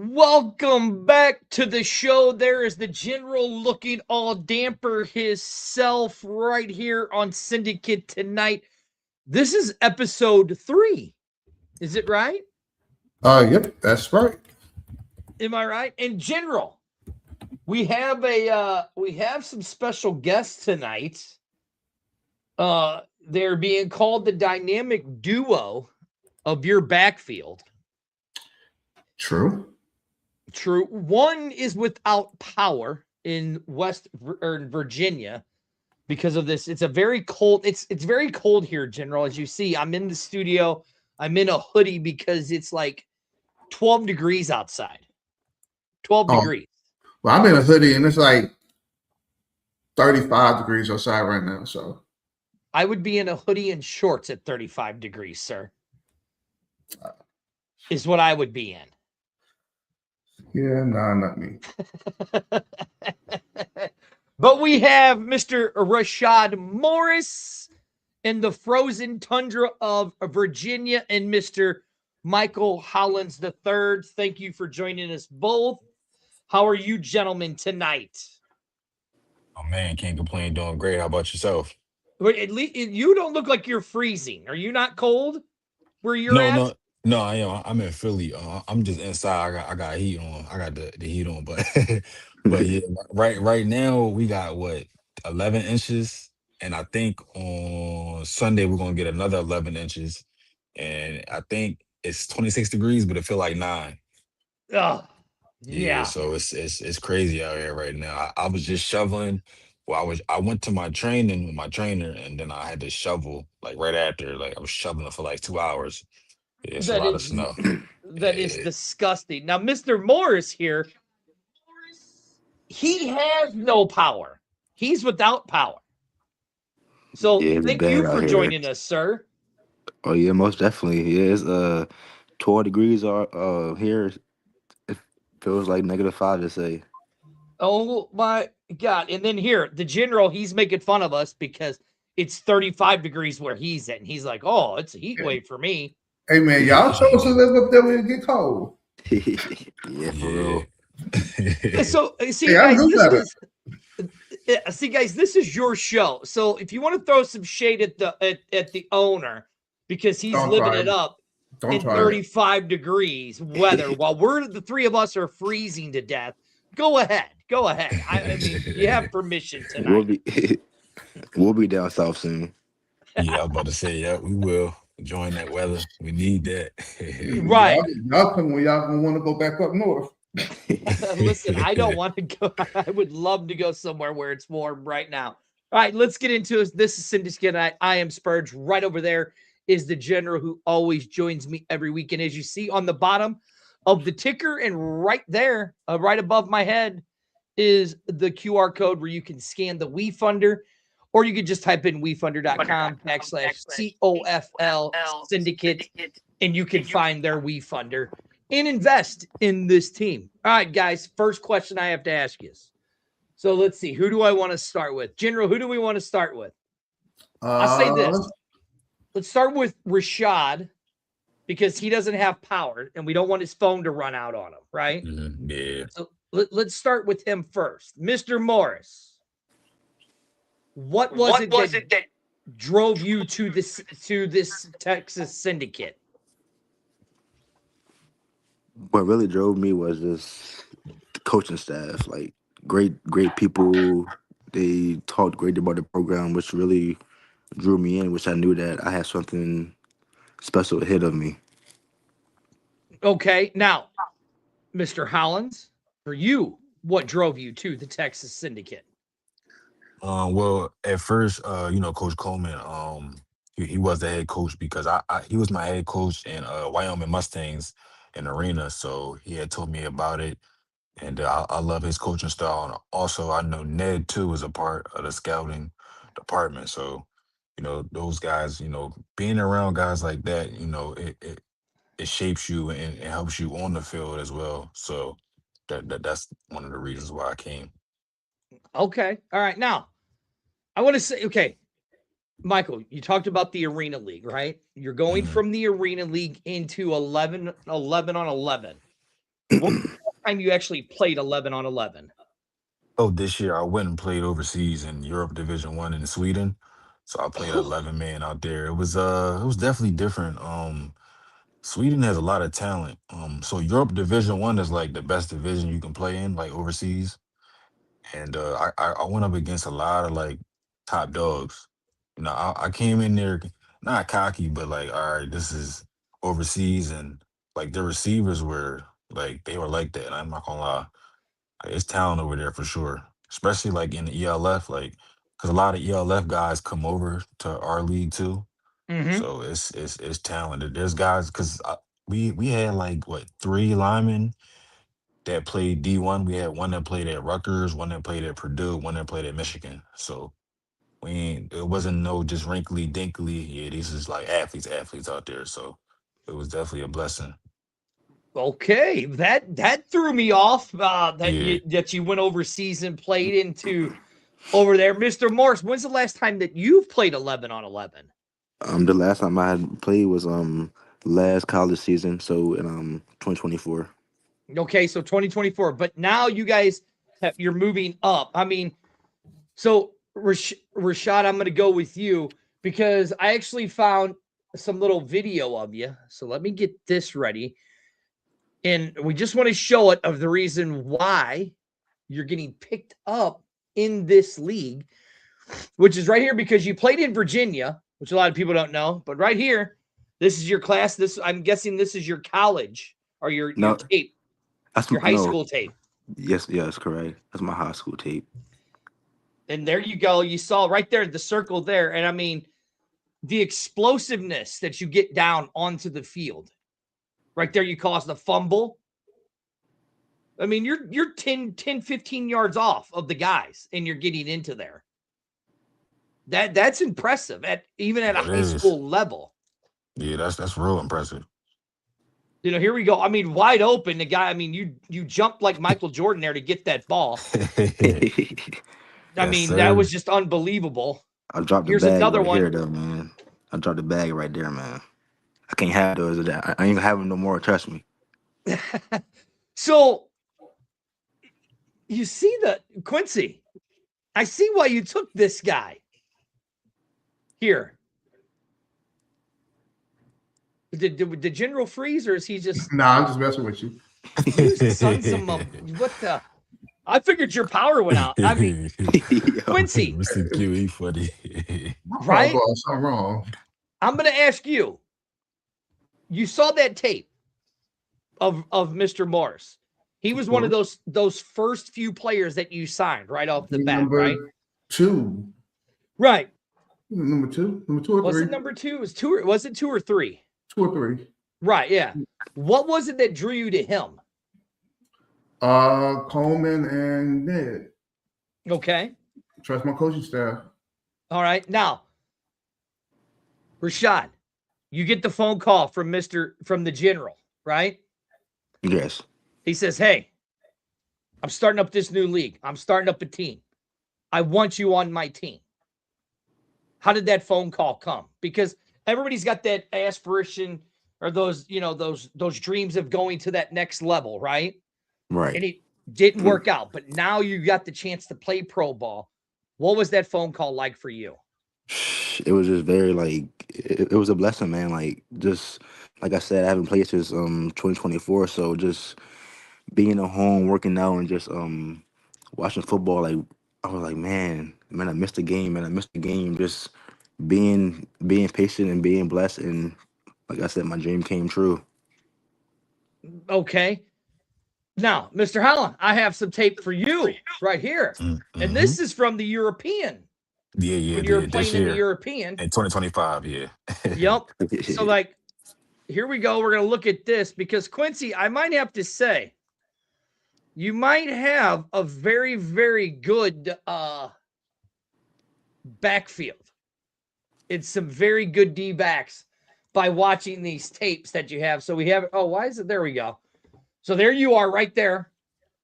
Welcome back to the show. There is the general looking all damper himself right here on Syndicate tonight. This is episode 3. Is it right? Yep, that's right. Am I right? In general, we have some special guests tonight. They're being called the dynamic duo of your backfield. True. One is without power in Virginia because of this. It's a very cold. It's very cold here, General. As you see, I'm in the studio. I'm in a hoodie because it's like 12 degrees outside. 12 degrees. Well, I'm in a hoodie and it's like 35 degrees outside right now. So I would be in a hoodie and shorts at 35 degrees, sir. Is what I would be in. Yeah, nah, not me. But we have Mr. Rashaad Morris in the frozen tundra of Virginia and Mr. Michael Holland III. Thank you for joining us both. How are you gentlemen tonight? Oh man, can't complain. Doing great. How about yourself? At least you don't look like you're freezing. Are you not cold where you're No, at? no. I am. I'm in Philly. I'm just inside. I got heat on. I got the heat on, but but yeah, right now we got what 11 inches, and I think on Sunday we're gonna get another 11 inches, and I think it's 26 degrees, but it feel like 9. Oh, Yeah, yeah. so it's crazy out here right now. I was just shoveling. Well, I went to my training with my trainer, and then I had to shovel like right after. Like I was shoveling for like 2 hours. Yeah, it's a That lot of is snow. that is Yeah, disgusting. Now, Mr. Morris here, he has no power. He's without power. So Yeah, it's thank you bad for out here. joining us, sir. Oh yeah, most definitely. Yeah, it's 12 degrees are here. It feels like -5 to say. Oh my God. And then here, the general, he's making fun of us because it's 35 degrees where he's at. And he's like, oh, it's a heat wave for me. Hey man, y'all show us to live up there when it get cold. Yeah, for yeah. real. So see, Hey, I guys, do better. this is your show. So if you want to throw some shade at the owner because he's Don't living try it it. up Don't in try it. 35 degrees weather while the three of us are freezing to death, go ahead. I mean, you have permission We'll tonight. be we'll be down south soon. Yeah, I was about to say, yeah, we will enjoying that weather. We need that. Right. Y'all come when y'all gonna want to go back up north. Listen, I don't want to go. I would love to go somewhere where it's warm right now. All right, let's get into it. This is Syndicate. I am Spurge. Right over there is the general who always joins me every week. And as you see on the bottom of the ticker and right there, right above my head, is the QR code where you can scan the WeFunder, or you could just type in WeFunder.com/COFL Syndicate, and you can find their WeFunder and invest in this team. All right, guys, first question I have to ask you is, so let's see, who do I want to start with? General, who do we want to start with? I'll say this. Let's start with Rashaad because he doesn't have power and we don't want his phone to run out on him, right? Yeah. So let's start with him first. Mr. Morris, what was it that drove you to this Texas Syndicate? What really drove me was just the coaching staff. Like great people. They talked great about the program, which really drew me in, which I knew that I had something special ahead of me. Okay, now, Mr. Hollins, for you, what drove you to the Texas Syndicate? Well, at first, Coach Coleman, he was the head coach because he was my head coach in Wyoming Mustangs in arena, so he had told me about it, and I love his coaching style. And also, I know Ned too is a part of the scouting department, so those guys, being around guys like that, it shapes you and it helps you on the field as well. So that's one of the reasons why I came. Okay, all right. Now, I want to say, okay, Michael, you talked about the Arena League, right? You're going Mhm. from the Arena League into 11 on 11. What was the last time you actually played 11 on 11? Oh, this year I went and played overseas in Europe Division 1 in Sweden. So I played 11 man out there. It was definitely different. Sweden has a lot of talent. So Europe Division 1 is like the best division you can play in, like overseas. And I went up against a lot of like top dogs. You know, I came in there not cocky, but like, all right, this is overseas, and like the receivers were like they were like that. I'm not gonna lie, like, it's talent over there for sure, especially like in the ELF, like because a lot of ELF guys come over to our league too. Mm-hmm. So it's talented. There's guys because we had like what 3 linemen that played D1. We had one that played at Rutgers, one that played at Purdue, one that played at Michigan. So we ain't, it wasn't no just wrinkly dinkly. Yeah, these is like athletes out there. So it was definitely a blessing. Okay, that threw me off. Yeah. That you went overseas and played into over there, Mr. Morse. When's the last time that you've played 11 on 11? The last time I had played was last college season, so in 2024. Okay, so 2024. But now you guys you're moving up. I mean, so Rashaad, I'm going to go with you because I actually found some little video of you. So let me get this ready. And we just want to show it of the reason why you're getting picked up in this league, which is right here because you played in Virginia, which a lot of people don't know. But right here, this is your class. This I'm guessing this is your college or your No, tape, that's your high no. school tape. Yes, correct. That's my high school tape. And there you go. You saw right there the circle there. And I mean, the explosiveness that you get down onto the field. Right there, you caused a fumble. I mean, you're 10, 15 yards off of the guys, and you're getting into there. That's impressive even at a It high is. school level. Yeah, that's real impressive. You know, here we go. I mean, wide open. The guy, I mean, you jumped like Michael Jordan there to get that ball. I Yes, mean, that sir. was just unbelievable. I dropped the Here's bag another right one. here, though, man. I dropped the bag right there, man. I can't have those. I ain't gonna have them no more. Trust me. So you see Quincy, I see why you took this guy. Here. Did General freeze or is he just Nah, I'm just messing with you. you sons of what the I figured your power went out. I mean, Yo. Quincy, Mr. QE funny. My phone right? going something wrong. I'm going to ask you. You saw that tape of Mr. Morris. He was one of those first few players that you signed right off the bat, Number right? 2. Right. Number two or three? Was it number 2? Was it 2 or 3? 2 or 3. Right, yeah. What was it that drew you to him? Coleman and Ned. Okay. Trust my coaching staff. All right. Now, Rashaad, you get the phone call from the general, right? Yes. He says, "Hey, I'm starting up this new league. I'm starting up a team. I want you on my team." How did that phone call come? Because everybody's got that aspiration or those dreams of going to that next level, right? Right. And it didn't work out, but now you got the chance to play pro ball. What was that phone call like for you? It was just very like it was a blessing, man. Like just like I said, I haven't played since 2024, so just being at home, working out, and just watching football. Like I was like, man, I missed the game, man. I missed the game. Just being patient and being blessed, and like I said, my dream came true. Okay. Now, Mr. Holland, I have some tape for you right here. Mm-hmm. And this is from the European. Yeah, when you're this playing in the European. In 2025, yeah. Yep. So, like, here we go. We're going to look at this because, Quincy, I might have to say, you might have a very, very good backfield. It's some very good D-backs by watching these tapes that you have. So we have, why is it? There we go. So there you are right there,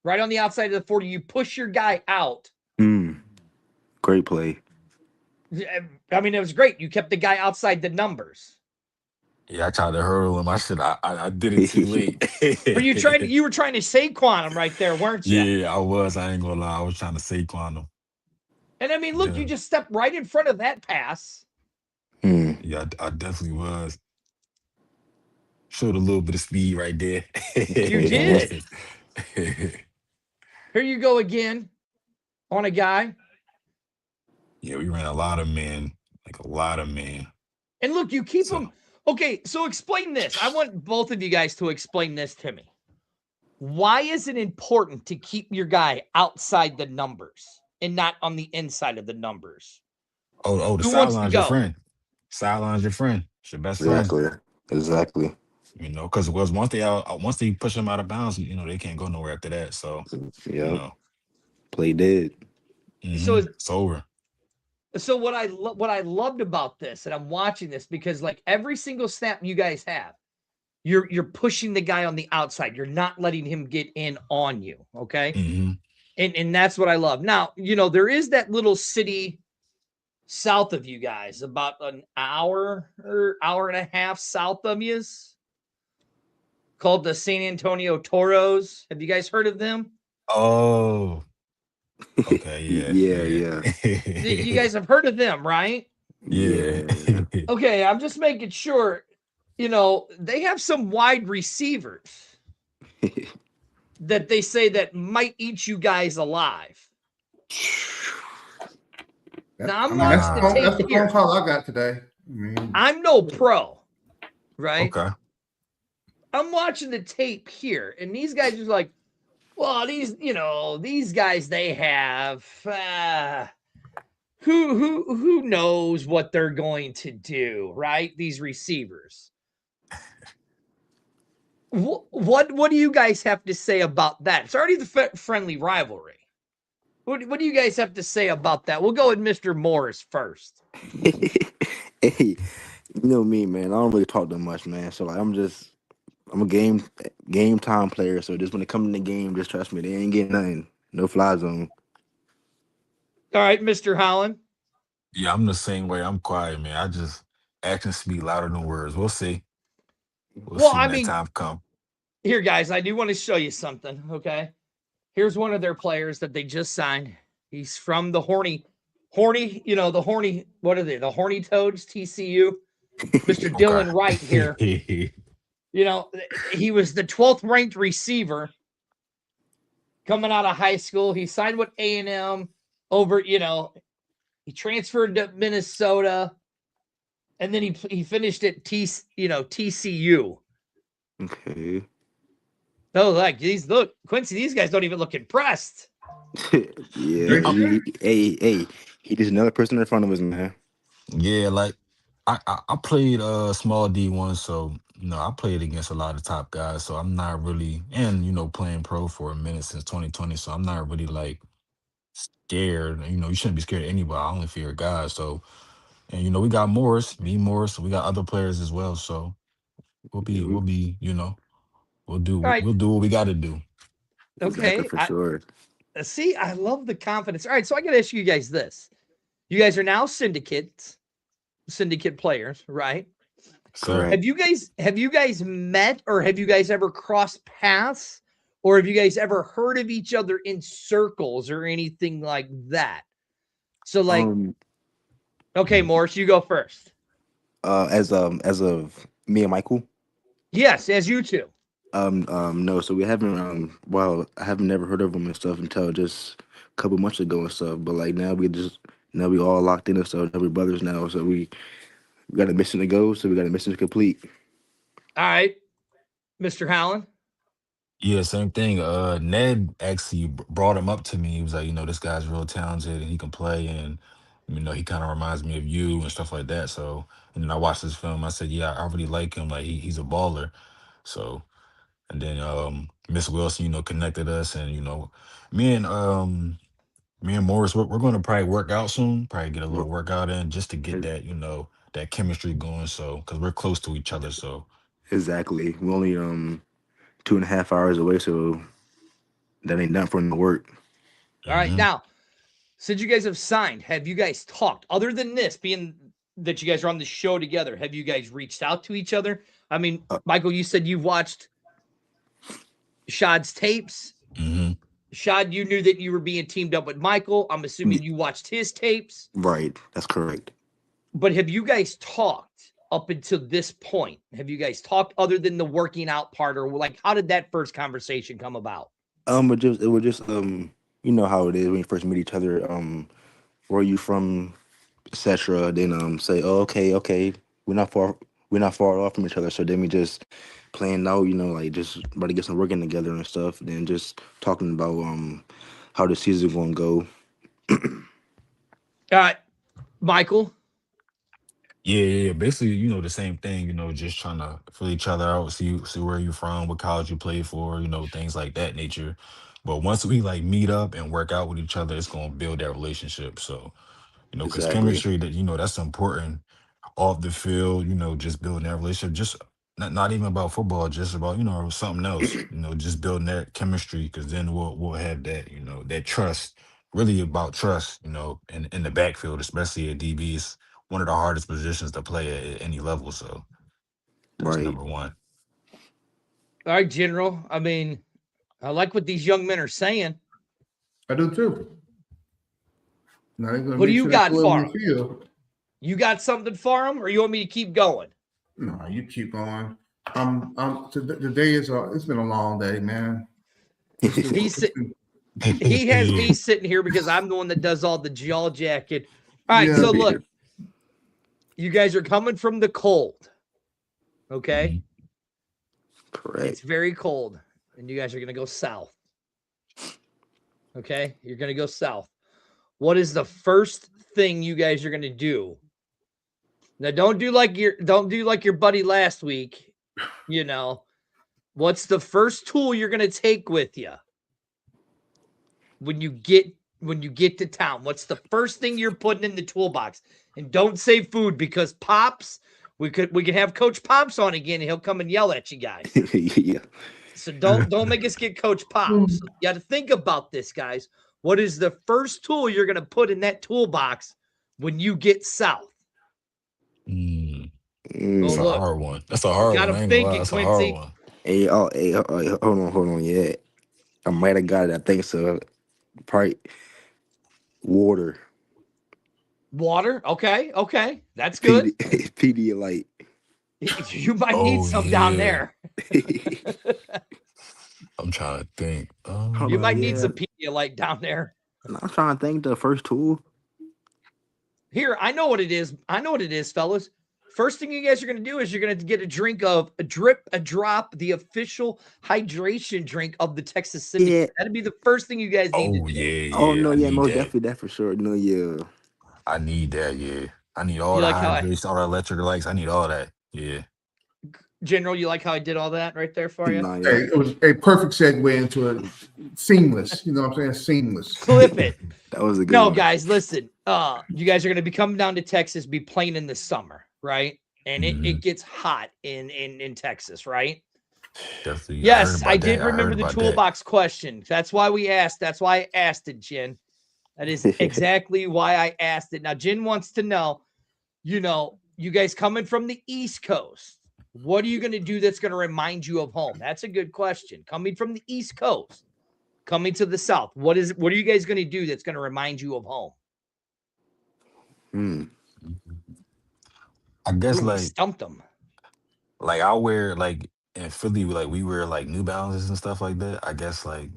right on the outside of the 40. You push your guy out. Great play. I mean, it was great. You kept the guy outside the numbers. Yeah, I tried to hurdle him. I did it too late. You were trying to Saquon him right there, weren't you? Yeah, I was. I ain't gonna lie. I was trying to Saquon him. And I mean, look, you Yeah, just stepped right in front of that pass. Hmm. yeah, I definitely was. Showed a little bit of speed right there. You Yeah. did. Here you go again on a guy. Yeah, we ran a lot of men, like a lot of men. And look, you keep So, him. Okay, so explain this. I want both of you guys to explain this to me. Why is it important to keep your guy outside the numbers and not on the inside of the numbers? the Who wants to sideline's your go? friend. Sideline's your friend. It's your best friend. Exactly. Exactly. You know, because once they push them out of bounds, you know, they can't go nowhere after that. So, you Yep. know, Play dead. So, it's over. so what I loved about this, and I'm watching this because like every single snap you guys have, you're pushing the guy on the outside. You're not letting him get in on you. Okay. hmm And that's what I love. Now, there is that little city south of you guys, about an hour or hour and a half south of you, called the San Antonio Toros. Have you guys heard of them? Oh, okay, Yeah, yeah. You yeah, guys have heard of them, right? yeah. Yeah. Okay, I'm just making sure. They have some wide receivers that they say that might eat you guys alive. Now I'm watching the tape That's the phone here. call I got today. I mean, I'm no pro, right? Okay. I'm watching the tape here, and these guys are like, well, these guys they have who knows what they're going to do, right? These receivers. What do you guys have to say about that? It's already the friendly rivalry. What do you guys have to say about that? We'll go with Mr. Morris first. Hey, you know me, man. I don't really talk that much, man. So like, I'm a game time player. So just when it comes in the game, just trust me, they ain't getting nothing. No fly zone. All right, Mr. Holland. Yeah, I'm the same way. I'm quiet, man. I just actions speak louder than words. We'll see. We'll Well, see I when that mean, time comes. here, guys, I do want to show you something. Okay, here's one of their players that they just signed. He's from the horny. The horny. What are they? The Horny Toads, TCU. Mr. Dylan Wright here. Okay. He was the 12th ranked receiver coming out of high school. He signed with A&M over. He transferred to Minnesota, and then he finished at TCU. Okay. Oh, like look, Quincy, these guys don't even look impressed. Yeah. Hey, he just another person in front of us, man. Yeah, like I played small D1, so I played against a lot of top guys, so I'm not really and playing pro for a minute since 2020, so I'm not really like scared. You shouldn't be scared of anybody. I only fear God. So and we got Morris, we got other players as well. So we'll Yeah, be we'll be, we'll do All right, we'll do what we gotta do. exactly okay. for I sure. see. I love the confidence. All right, so I got to ask you guys this: you guys are now syndicate players, right? Sir. Correct. Have you guys met, or have you guys ever crossed paths, or have you guys ever heard of each other in circles or anything like that? So, like, Um. okay, Morris, you go first. As of me and Michael. Yes, as you two. No. So we haven't. Well, I haven't never heard of him and stuff until just a couple months ago and stuff. But like now we all locked in and stuff. Now we brothers now. So we got a mission to go. So we got a mission to complete. All right, Mr. Howland. Yeah, same thing. Ned actually brought him up to me. He was like, this guy's real talented and he can play, and he kind of reminds me of you and stuff like that. So, and then I watched this film. I said, yeah, I really like him. Like he's a baller. So, and then Miss Wilson, connected us, and me and Morris, we're going to probably work out soon. Probably get a little workout in just to get that that chemistry going. So, because we're close to each other. So, Exactly. We're only 2.5 hours away, so that ain't nothing for him to work. All right, mhm. now, since you guys have signed, have you guys talked other than this being that you guys are on the show together, have you guys reached out to each other? I mean, Uh, Michael, you said you've watched Rashaad's tapes. Mm-hmm. Rashaad, you knew that you were being teamed up with Michael. I'm assuming you watched his tapes. Right. That's correct. But have you guys talked up until this point? Have you guys talked other than the working out part, or like how did that first conversation come about? It was just you know how it is when you first meet each other. Where are you from, etc. Then say, oh, okay, we're not far off from each other. So then we just playing out, you know, like just about to get some working together and stuff. Then just talking about how the season gonna go. Michael. Yeah. Basically, you know, the same thing. You know, just trying to fill each other out, see where you're from, what college you play for, you know, things like that nature. But once we like meet up and work out with each other, it's gonna build that relationship. So, you know, because Exactly. chemistry, that you know, that's important off the field. You know, just building that relationship. Just not even about football, just about, you know, something else. You know, just building that chemistry, because then we'll have that, you know, that trust. Really about trust. You know, in the backfield, especially at DB, is one of the hardest positions to play at any level. So that's Right. number one. All right, General. I mean, I like what these young men are saying. I do too. Now they're gonna What do make you sure they got go for in the them? field. You got something for them, or you want me to keep going? No, you keep going. Today it's been a long day, man. He has me sitting here because I'm the one that does all the jaw jacket. All right, Yeah. so look, you guys are coming from the cold. Okay. Mhm. Correct. It's very cold, and you guys are going to go south. Okay. You're going to go south. What is the first thing you guys are going to do? Now, don't do like your buddy last week. You know, what's the first tool you're going to take with you when you get to town? What's the first thing you're putting in the toolbox? And don't say food, because Pops, we could have Coach Pops on again, and he'll come and yell at you guys. Yeah. So don't make us get Coach Pops. So you got to think about this, guys. What is the first tool you're going to put in that toolbox when you get south? Mm. Oh, That's a look, hard one. That's a you hard got one. to I ain't gonna think lie. it, That's a hard Quincy. one. Hey, hold on. Yeah, I might have got it. I think so. Probably water. Water. Okay. That's good. Pedialyte. You might need Oh some down yeah. there. I'm trying to think. Hold You on, might need yeah. some Pedialyte down there. I'm trying to think the first tool. Here, I know what it is. Fellas. First thing you guys are going to do is you're going to get a drink of a drop, the official hydration drink of the Texas Syndicate. Yeah. That'd be the first thing you guys need to Oh do. Oh yeah. no, I yeah, need most that. definitely that for sure. No, yeah. I need that. Yeah. I need all You the like how hydration, all the electrolytes. I need all that. Yeah. General, you like how I did all that right there for you? Nah, Hey, yeah. it was a perfect segue into it. Seamless. You know what I'm saying? Seamless. Clip it. That was a good No, one. guys, listen. You guys are going to be coming down to Texas, be playing in the summer, right? And it gets hot in Texas, right? Definitely. Yes, I I did heard remember the about that. toolbox question. That's why we asked. That's why I asked it, Jen. That is exactly why I asked it. Now, Jen wants to know, you guys coming from the East Coast, what are you going to do that's going to remind you of home? That's a good question. Coming from the East Coast, coming to the South, what are you guys going to do that's going to remind you of home? I guess Ooh, we stumped them. like I wear like in Philly, like we wear like New Balances and stuff like that. I guess like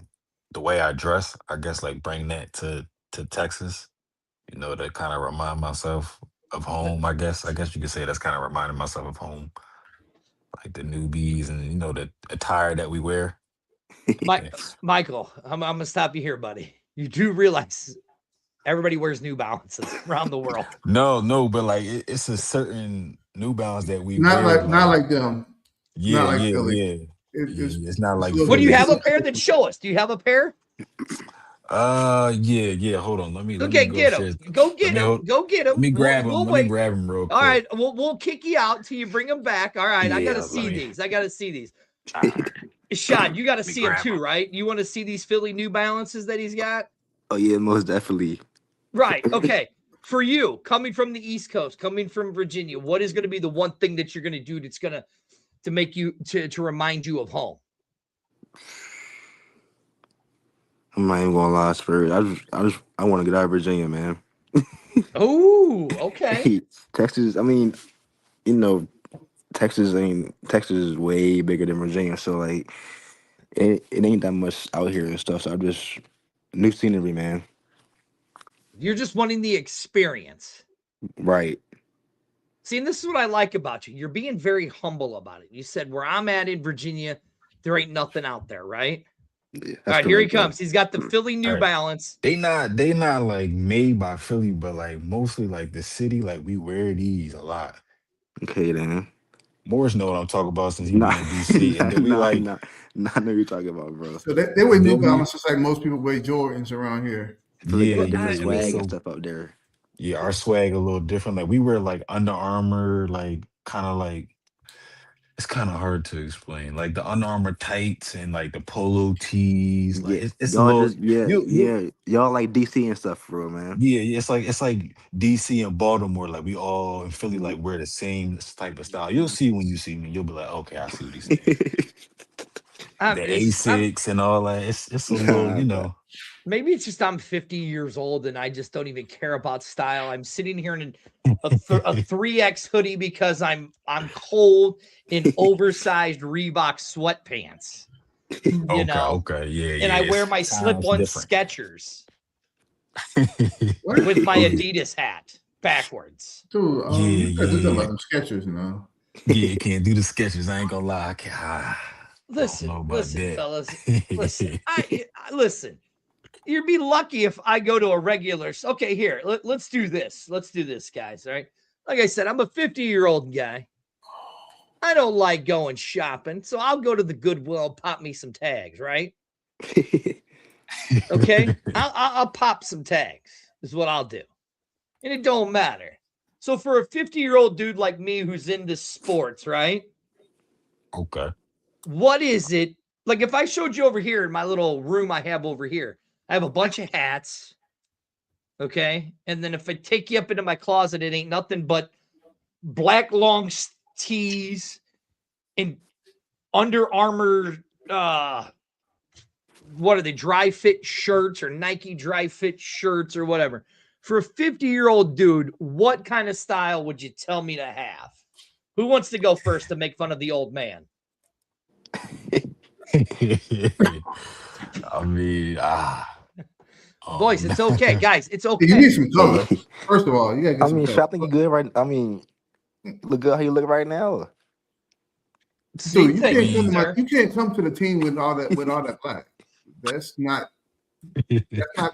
the way I dress, I guess like bring that to Texas, you know, to kind of remind myself of home. I guess you could say that's kind of reminding myself of home, like the newbies and you know the attire that we wear. Michael, I'm going to stop you here, buddy. You do realize everybody wears New Balances around the world. No, but like it's a certain New Balance that we Not wear. like them. Yeah, Not like yeah, Philly. yeah. It's not it's like a little What do you bit have Phillies. a pair that show us? Do you have a pair? Yeah. Hold on. Let me Okay, go get him. upstairs. Go get him. Go get him. Let me grab him. We'll Let me wait. grab him real quick. All right, we'll kick you out till you bring them back. All right, I gotta see these. Shad, you got to see them grab too, 'em. right? You want to see these Philly New Balances that he's got? Oh yeah, most definitely. Right. Okay. For you, coming from the East Coast, coming from Virginia, what is going to be the one thing that you're going to do that's going to make you to remind you of home? I'm not even gonna lie, Spurs. I want to get out of Virginia, man. Oh, okay. Texas. I mean, you know, Texas is way bigger than Virginia, so like it ain't that much out here and stuff. So I'm just new scenery, man. You're just wanting the experience. Right. See, and this is what I like about you. You're being very humble about it. You said, where I'm at in Virginia, there ain't nothing out there, right? Yeah, All right, here he correct, man. comes. He's got the Philly New All right. Balance. They not like made by Philly, but like mostly like the city, like we wear these a lot. Okay, then. Morris know what I'm talking about since he Nah, been in DC. And then we nah, like, nah, nah, I know what you're talking about, bro. So they wear New then we, Balance just like most people wear Jordans around here. I feel like they yeah, got yeah. different And then swag and so stuff out there. yeah, our swag a little different. Like we wear like Under Armour, like kind of like it's kind of hard to explain. Like the Under Armour tights and like the polo tees. Like Yeah, it's a y'all little just you y'all like DC and stuff, for real, man. yeah, yeah, it's like DC and Baltimore. Like we all in Philly like wear the same type of style. You'll see when you see me. You'll be like, okay, I see what he's saying. The Asics and all that. It's a little, you know. Maybe it's just I'm 50 years old and I just don't even care about style. I'm sitting here in a 3X hoodie because I'm cold in oversized Reebok sweatpants. You know, Okay, yeah, and I yeah. wear my Times slip-on different. Skechers with my Adidas hat backwards. Dude, Yeah, you gotta do yeah. something about them Skechers, you know. Yeah, can't do the sketches. I ain't gonna lie. I don't know about Listen, that. fellas. Listen, I listen. You'd be lucky if I go to a regular. Okay, here, let's do this. Let's do this, guys. All right. Like I said, I'm a 50-year-old guy. I don't like going shopping, so I'll go to the Goodwill and pop me some tags, right? Okay. I'll pop some tags, is what I'll do. And it don't matter. So for a 50-year-old dude like me who's into sports, right? Okay. What is it? Like if I showed you over here in my little room I have over here, I have a bunch of hats. Okay. And then if I take you up into my closet, it ain't nothing but black long tees and Under Armour, what are they, dry fit shirts or Nike dry fit shirts or whatever. For a 50-year-old dude, what kind of style would you tell me to have? Who wants to go first to make fun of the old man? I mean, Boys, it's okay. Guys, it's okay. You need some color. First of all, you gotta get some color. Shopping, you good right? I mean, look good how you look right now. Dude, you can't come to the team with all that black. That's not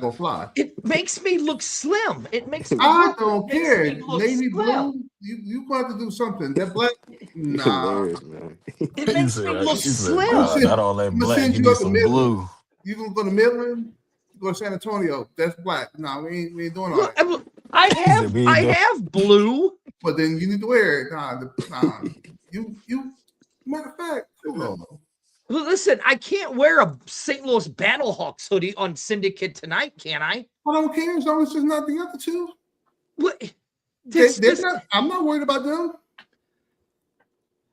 gonna fly. It makes me look slim. It makes me I look, don't care. Navy slim. blue, you got to do something. That black, It's nah. hilarious, man. It makes me look slim. Not all that black. You need some blue. You gonna go to Midland? Go to San Antonio? That's black. No, we ain't doing all that. I have blue. But then you need to wear it. Nah. You. Matter of fact, Listen, I can't wear a St. Louis Battlehawks hoodie on Syndicate tonight, can I? I don't care as long as it's not the other two. What? I'm not worried about them.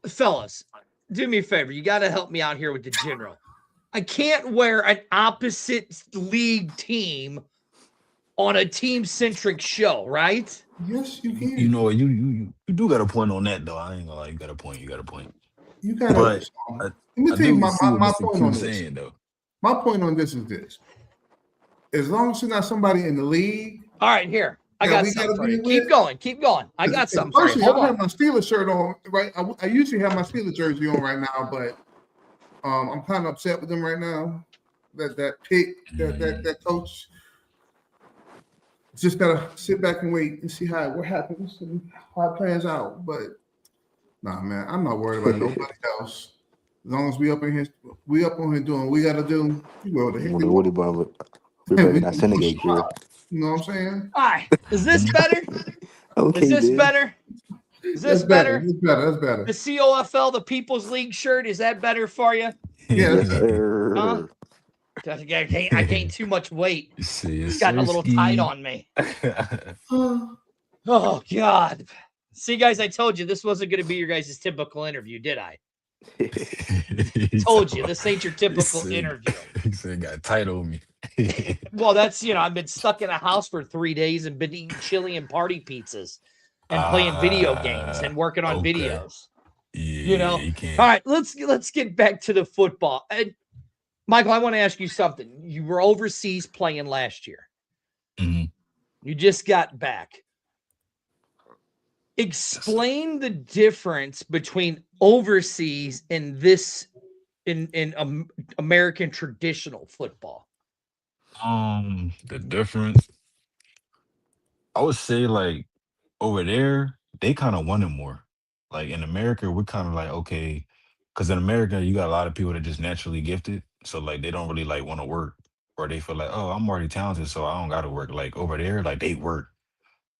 Fellas, do me a favor. You got to help me out here with the general. I can't wear an opposite league team on a team-centric show, right? Yes, you can. You know, you do got a point on that, though. I ain't gonna lie. You got a point. You got a point. You got but let me tell you my point on this. Saying, though. My point on this is this. As long as you're not somebody in the league. All right, here. I got something for you. Keep going. I got something for you. I have my Steelers shirt on, right? I usually have my Steelers jersey on right now, but I'm kind of upset with them right now. That pick, that coach just gotta sit back and wait and see what happens and how it plans out. But nah, man, I'm not worried about nobody else. As long as we up on here doing what we gotta do. We're not Syndicate here. You know what I'm saying? All right. Is this better? Okay, is this better? Is this better? That's better. The COFL, the People's League shirt, is that better for you? Yeah. Huh? I gained too much weight. See, It's gotten a little tight on me. Oh God. See, guys, I told you this wasn't going to be your guys' typical interview, did I? Told you this ain't your typical interview. He said, got tight on me. Well, that's, I've been stuck in a house for 3 days and been eating chili and party pizzas and playing video games and working on okay. videos. Yeah, you All can't. right, let's get back to the football. And Michael, I want to ask you something. You were overseas playing last year. Mhm. You just got back. Explain the difference between overseas and this in American traditional football. The difference, I would say, like, over there, they kind of wanted more. Like in America, we're kind of like, okay, because in America, you got a lot of people that just naturally gifted. So like they don't really like want to work, or they feel like, oh, I'm already talented, so I don't gotta work. Like over there, like they work.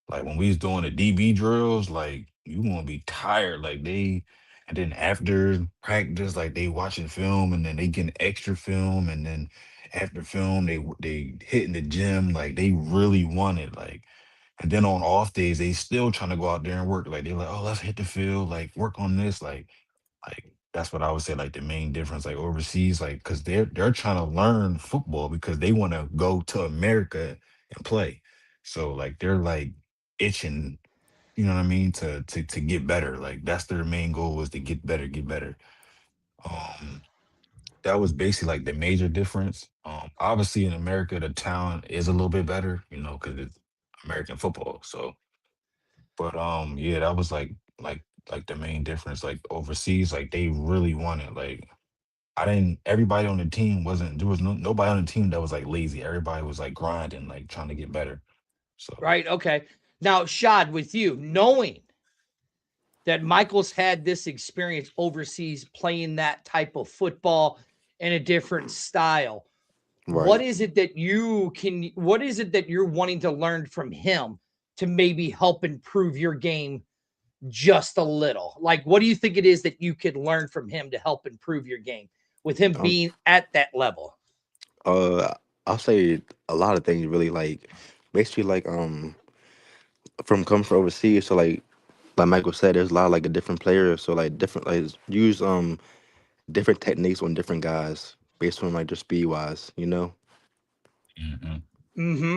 Like when we was doing the DB drills, like you gonna be tired. Like they, and then after practice, like they watching film, and then they getting extra film, and then after film, they hitting the gym. Like they really want it. Like, and then on off days, they still trying to go out there and work. Like they're like, oh, let's hit the field, like work on this. Like that's what I would say. Like the main difference, like overseas, like because they're trying to learn football because they want to go to America and play. So like they're like itching, you know what I mean, to get better. Like that's their main goal was to get better, get better. Um, that was basically like the major difference. Obviously in America, the talent is a little bit better, because it's American football. So, but yeah, that was like the main difference. Like overseas, like they really wanted. Like I didn't. Everybody on the team wasn't. There was nobody on the team that was like lazy. Everybody was like grinding, like trying to get better. So. Right. Okay. Now, Shad, with you, knowing that Michael's had this experience overseas playing that type of football in a different style, what Right. is it that what is it that you're wanting to learn from him to maybe help improve your game just a little? Like, what do you think it is that you could learn from him to help improve your game with him Um. being at that level? I'll say a lot of things really like basically like from coming from overseas. So like Michael said, there's a lot of like a different players. So like different like use different techniques on different guys based on like their speed wise. Mhm.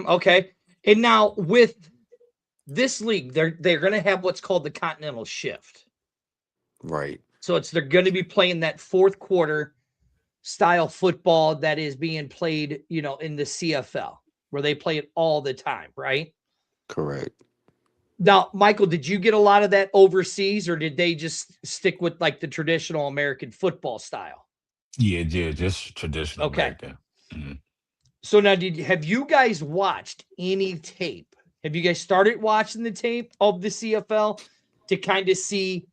Okay. And now with this league, they're going to have what's called the continental shift. Right. So they're going to be playing that fourth quarter style football that is being played, in the CFL, where they play it all the time, right? Correct. Now, Michael, did you get a lot of that overseas, or did they just stick with like the traditional American football style? Yeah, yeah, just traditional Okay. American. Mhm. So now, have you guys watched any tape? Have you guys started watching the tape of the CFL to kind of see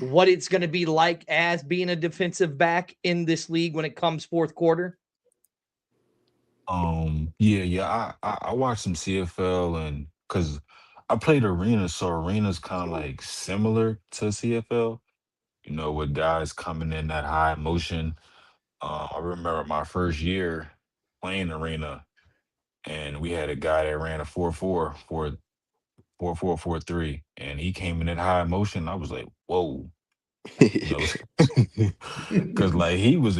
what it's going to be like as being a defensive back in this league when it comes fourth quarter? Yeah, yeah. I watched some CFL and because I played arena, so arena's kind of like similar to CFL. With guys coming in that high motion. I remember my first year playing arena, and we had a guy that ran a 4.4 and he came in at high motion. I was like, whoa, you know, because like he was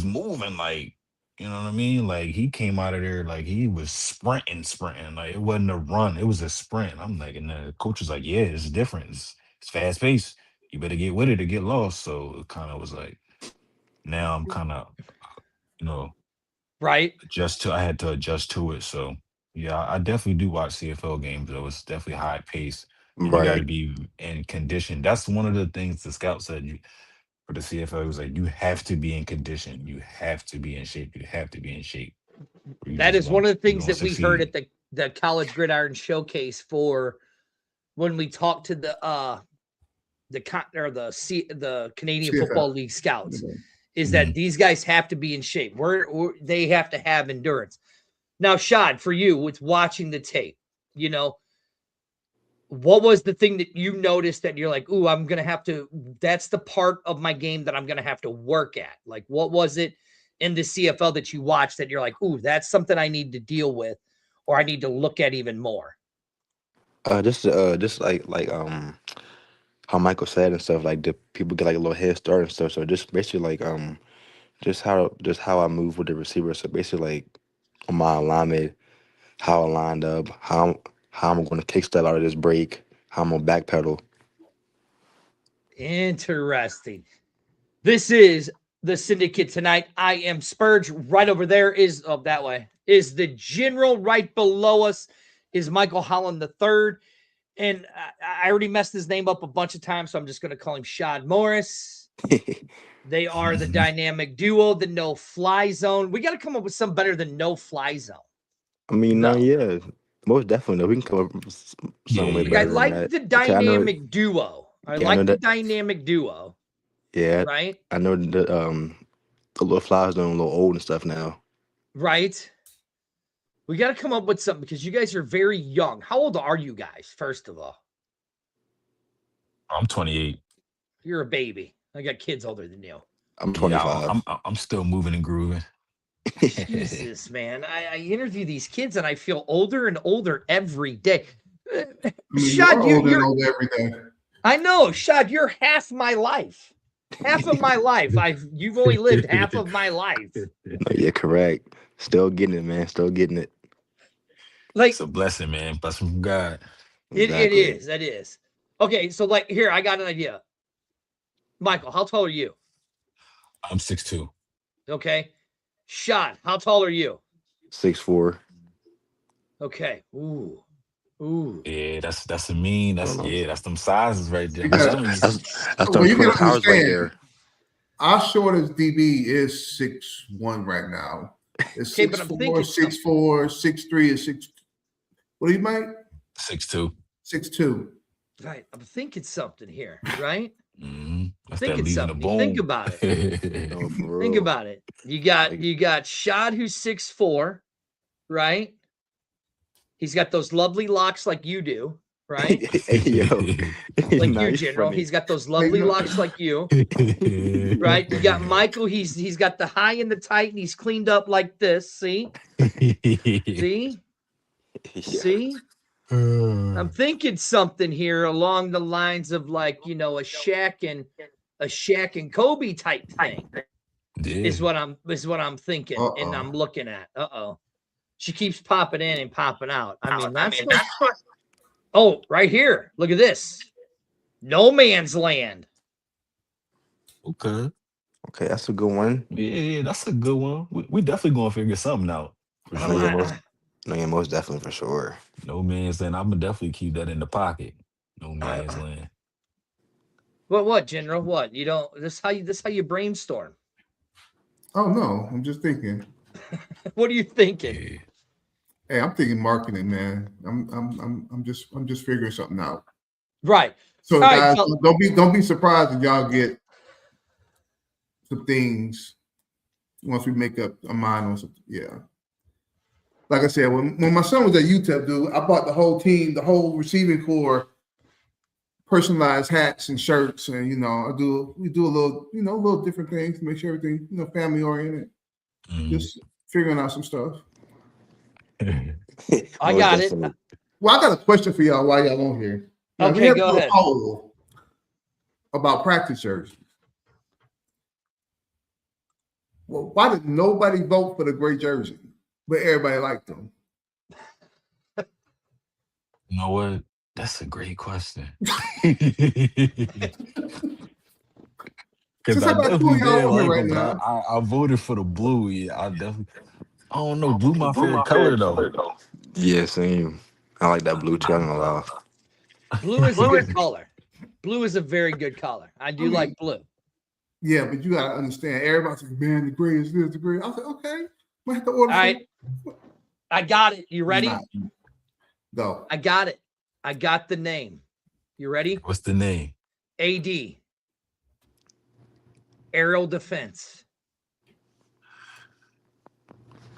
moving like, you know what I mean? Like he came out of there like he was sprinting. Like it wasn't a run, it was a sprint. I'm like, and the coach was like, yeah, it's different. It's fast paced. You better get with it or get lost. So it kind of was like now I'm kind of, you know, Right. I had to adjust to it. So yeah, I definitely do watch CFL games though. It's definitely high pace and you got to Right. be in condition. That's one of the things the scout said for the CFL was like you have to be in condition. You have to be in shape. You have to be in shape. Or That is one of the you things won't that we heard at succeed. the College Gridiron Showcase for when we talked to the Canadian CFL. Football League scouts, is that Mhm. these guys have to be in shape. They have to have endurance. Now, Shad, for you, with watching the tape, what was the thing that you noticed that you're like, ooh, that's the part of my game that I'm gonna have to work at? Like, what was it in the CFL that you watch that you're like, ooh, that's something I need to deal with or I need to look at even more? Just like how Michael said and stuff. Like the people get like a little head start and stuff. So just basically like just how I move with the receiver. So basically like on my alignment, how I lined up, how I'm going to kick step out of this break, how I'm going to backpedal. Interesting. This is the Syndicate tonight. I am Spurge. Right over there is, that way, is the General. Right below us is Michael Holland III. And I already messed his name up a bunch of times, so I'm just going to call him Rashaad Morris. They are the dynamic duo, the no-fly zone. We got to come up with some better than no-fly zone. I mean, No. yeah, most definitely. We can come up with some way Yeah. better I than like that. the Okay, I know. dynamic duo. I Yeah, I like know the that. dynamic duo, Yeah, right? I know the little flyers doing a little old and stuff now. Right. We got to come up with something because you guys are very young. How old are you guys, first of all? I'm 28. You're a baby. I got kids older than you. I'm Yeah, 25. I'm still moving and grooving. Jesus, man. I interview these kids and I feel older and older every day. I mean, Shad, you're older and you're older every day. I know, Shad, you're half my life. Half of my life. You've only lived half of my life. No, yeah, correct. Still getting it, man. Still getting it. Like It's a blessing, man. Blessing from God. it Exactly. is. That is. Okay, so like here, I got an idea. Michael, how tall are you? I'm 6'2". Okay. Shad, how tall are you? 6'4". Okay. Ooh. Ooh. Yeah, that's a mean. I don't know. That's them sizes right there. I'm Yeah. telling you. That's Well, them you Twin gotta Towers right understand. there. Our shortest DB is 6'1" right now. It's Okay, but I'm 6'4", thinking 6'4", 6'3", and 6. What do you make? 6'2". 6'2". right. I'm thinking something here, right? Mm-hmm. That's Thinking that leaving the something. You think boom. about it. No, for real. Think about it. You got Shad who's 6'4", right? He's got those lovely locks like you do, right? Hey, yo. Like Nah, you, he's General. funny. He's got those lovely locks like you, right? You got Michael. He's got the high and the tight, and he's cleaned up like this. See? See? Yeah. See? I'm thinking something here along the lines of like, a Shaq and Kobe type thing. Is what I'm thinking and I'm looking at. She keeps popping in and popping out. I mean, that's what. Oh, right here. Look at this. No Man's Land. Okay. Okay, that's a good one. Yeah, that's a good one. We definitely gonna figure something out. For No, sure. yeah, most definitely for sure. No Man's Land. I'm gonna definitely keep that in the pocket. No Man's Land. What, General? What? You don't this how you brainstorm. Oh no, I'm just thinking. What are you thinking? Yeah. Hey, I'm thinking marketing, man. I'm just figuring something out. Right. So All right, guys, don't be surprised if y'all get some things once we make up a mind on something. Yeah. Like I said, when my son was at UTEP, dude, I bought the whole team, the whole receiving corps, personalized hats and shirts, and we do a little different things to make sure everything, family oriented. Just figuring out some stuff. I got it. Well, I got a question for y'all while y'all on here. Okay, go ahead. A poll about practice jerseys. Well, why did nobody vote for the gray jersey, but everybody liked them? You know what? That's a great question. Because Since I I got two definitely of y'all did on here like right them, but now, I voted for the blue. Yeah, I don't know. Blue my favorite color though. Yeah, same. I like that blue too. I don't know. Blue is a good color. Blue is a very good color. I do like blue. yeah, but you gotta understand. Everybody's like, "Man, the gray is this, the gray." I was like, "Okay, might have to order." All right, I got it. You ready? Go. I got it. I got the name. You ready? What's the name? AD. Aerial Defense.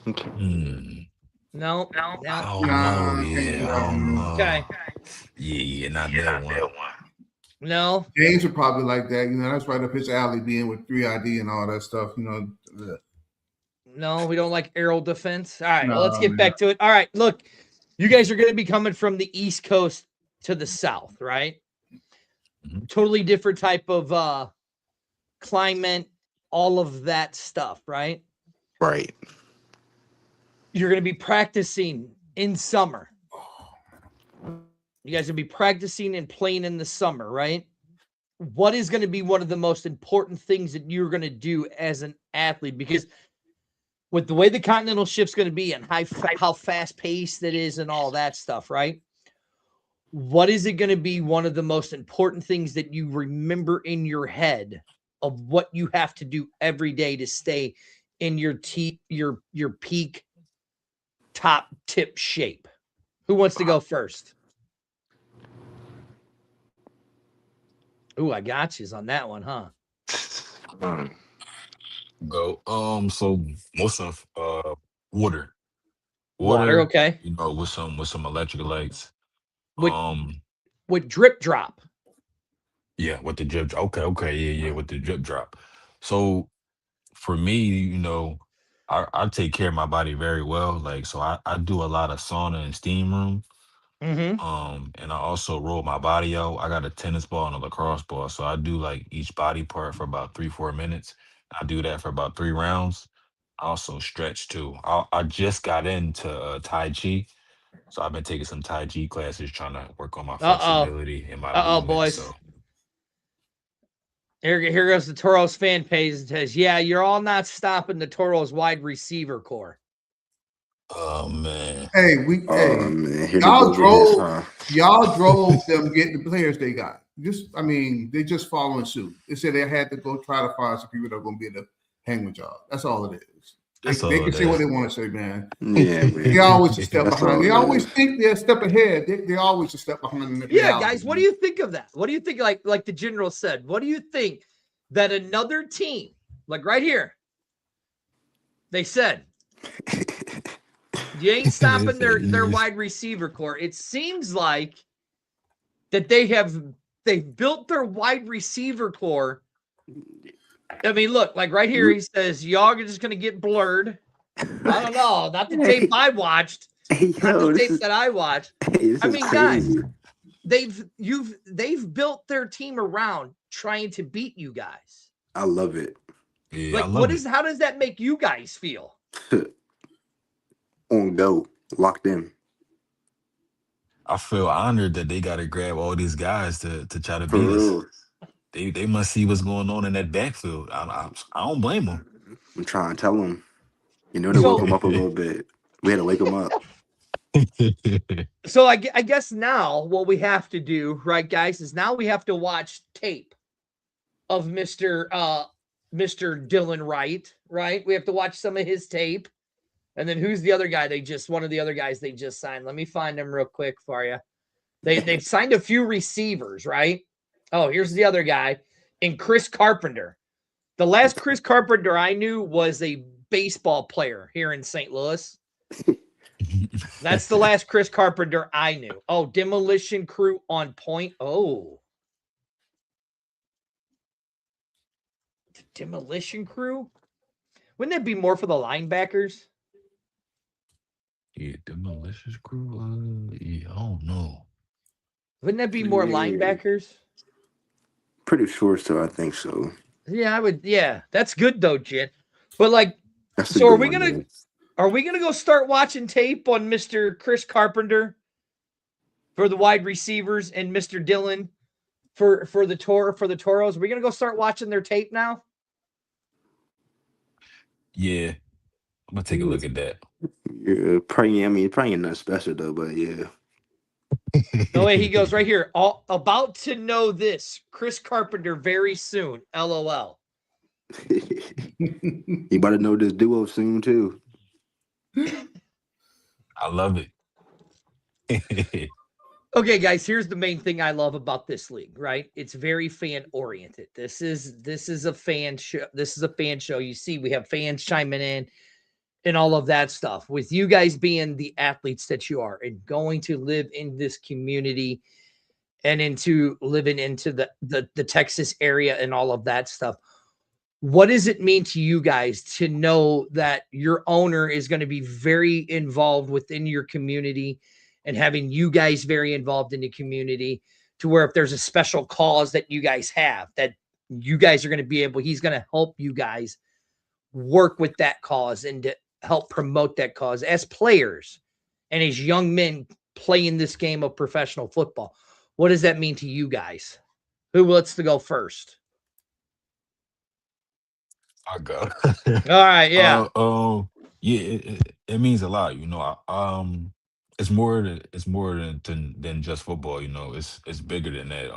No. I don't know. Yeah, I don't know. Okay. Yeah, not that one. No. James would probably like that. That's right up his alley, being with 3ID and all that stuff. No, we don't like aerial defense. All right, well, let's No, get man. back to it. All right, look, you guys are going to be coming from the East Coast to the South, right? Mhm. Totally different type of climate, all of that stuff, right? Right. You're going to be practicing in summer. You guys will be practicing and playing in the summer, right? What is going to be one of the most important things that you're going to do as an athlete? Because with the way the continental shift's going to be and how fast paced it is and all that stuff, right? What is it going to be one of the most important things that you remember in your head of what you have to do every day to stay in your peak top tip shape? Who wants to go first? Ooh, I got yous on that one, huh? Go. So most of water, Water, water. okay. You know, with some electric lights. With Um, with drip drop. yeah, with the drip. Okay, yeah, with the drip drop. So for me, you know, I take care of my body very well. Like, so I do a lot of sauna and steam room. Mm-hmm. And I also roll my body out. I got a tennis ball and a lacrosse ball, so I do like each body part for about 3 4 minutes. I do that for about 3 rounds. I also stretch too. I just got into Tai Chi, so I've been taking some Tai Chi classes, trying to work on my Uh-oh. flexibility and my Uh-oh, movement. boys. So, Here goes the Toros fan page and says, yeah, you're all not stopping the Toros wide receiver core. oh man, Hey, Oh man, here they y'all go with this, drove huh? y'all drove them getting the players they got. They just following suit. They said they had to go try to find some people that are going to be able to hang with y'all. That's all it is. that's They all can it say what is. they want to say, man. Yeah, They man. always a step That's behind. all They it always is. think they're a step ahead. They're always a step behind in Yeah, reality. guys, what do you think of that? What do you think, like the general said? What do you think that another team, like right here, they said, you ain't stopping their wide receiver core. It seems like that they've built their wide receiver core. I mean, look, like right here, he says, y'all are just going to get blurred. I don't know. Not the tape I watched. Hey, Not the yo, tape that I watched. this I is mean, guys, crazy. they've built their team around trying to beat you guys. I love it. Yeah, I Like, love it. how does that make you guys feel? On go, locked in. I feel honored that they got to grab all these guys to try to For beat us. real. They must see what's going on in that backfield. I don't blame them. I'm trying to tell them. You know, to woke So, them up a little bit. We had to wake them up. so I guess now what we have to do, right, guys, is now we have to watch tape of Mr. Dylan Wright, right? We have to watch some of his tape. And then who's the other guy one of the other guys they just signed? Let me find him real quick for you. They've signed a few receivers, right? Oh, here's the other guy, and Chris Carpenter. The last Chris Carpenter I knew was a baseball player here in St. Louis. That's the last Chris Carpenter I knew. Oh, Demolition Crew on point. Oh. Demolition Crew? Wouldn't that be more for the linebackers? Yeah, the malicious crew. Yeah, I don't know. Wouldn't that be more Yeah. linebackers? Pretty sure so. I think so. Yeah, I would. Yeah, that's good though, Jen. But like, That's a so good one, man. are we gonna go start watching tape on Mr. Chris Carpenter for the wide receivers and Mr. Dylan for the Toros? Are we gonna go start watching their tape now? Yeah, I'm gonna take a look at that. Yeah, probably. I mean, probably nothing special though, but yeah. No way. He goes right here. All about to know this. Chris Carpenter very soon. LOL. You about to know this duo soon too. I love it. Okay, guys, here's the main thing I love about this league, right? It's very fan oriented. This is a fan show. This is a fan show. You see, we have fans chiming in and all of that stuff. With you guys being the athletes that you are and going to live in this community and into living into the Texas area and all of that stuff. What does it mean to you guys to know that your owner is going to be very involved within your community and having you guys very involved in the community, to where if there's a special cause that you guys have, that you guys are going to be able, he's going to help you guys work with that cause and to help promote that cause as players and as young men playing this game of professional football? What does that mean to you guys? Who wants to go first? I'll go. All right, yeah. Yeah, it means a lot, you know. It's more than just football, you know. It's bigger than that.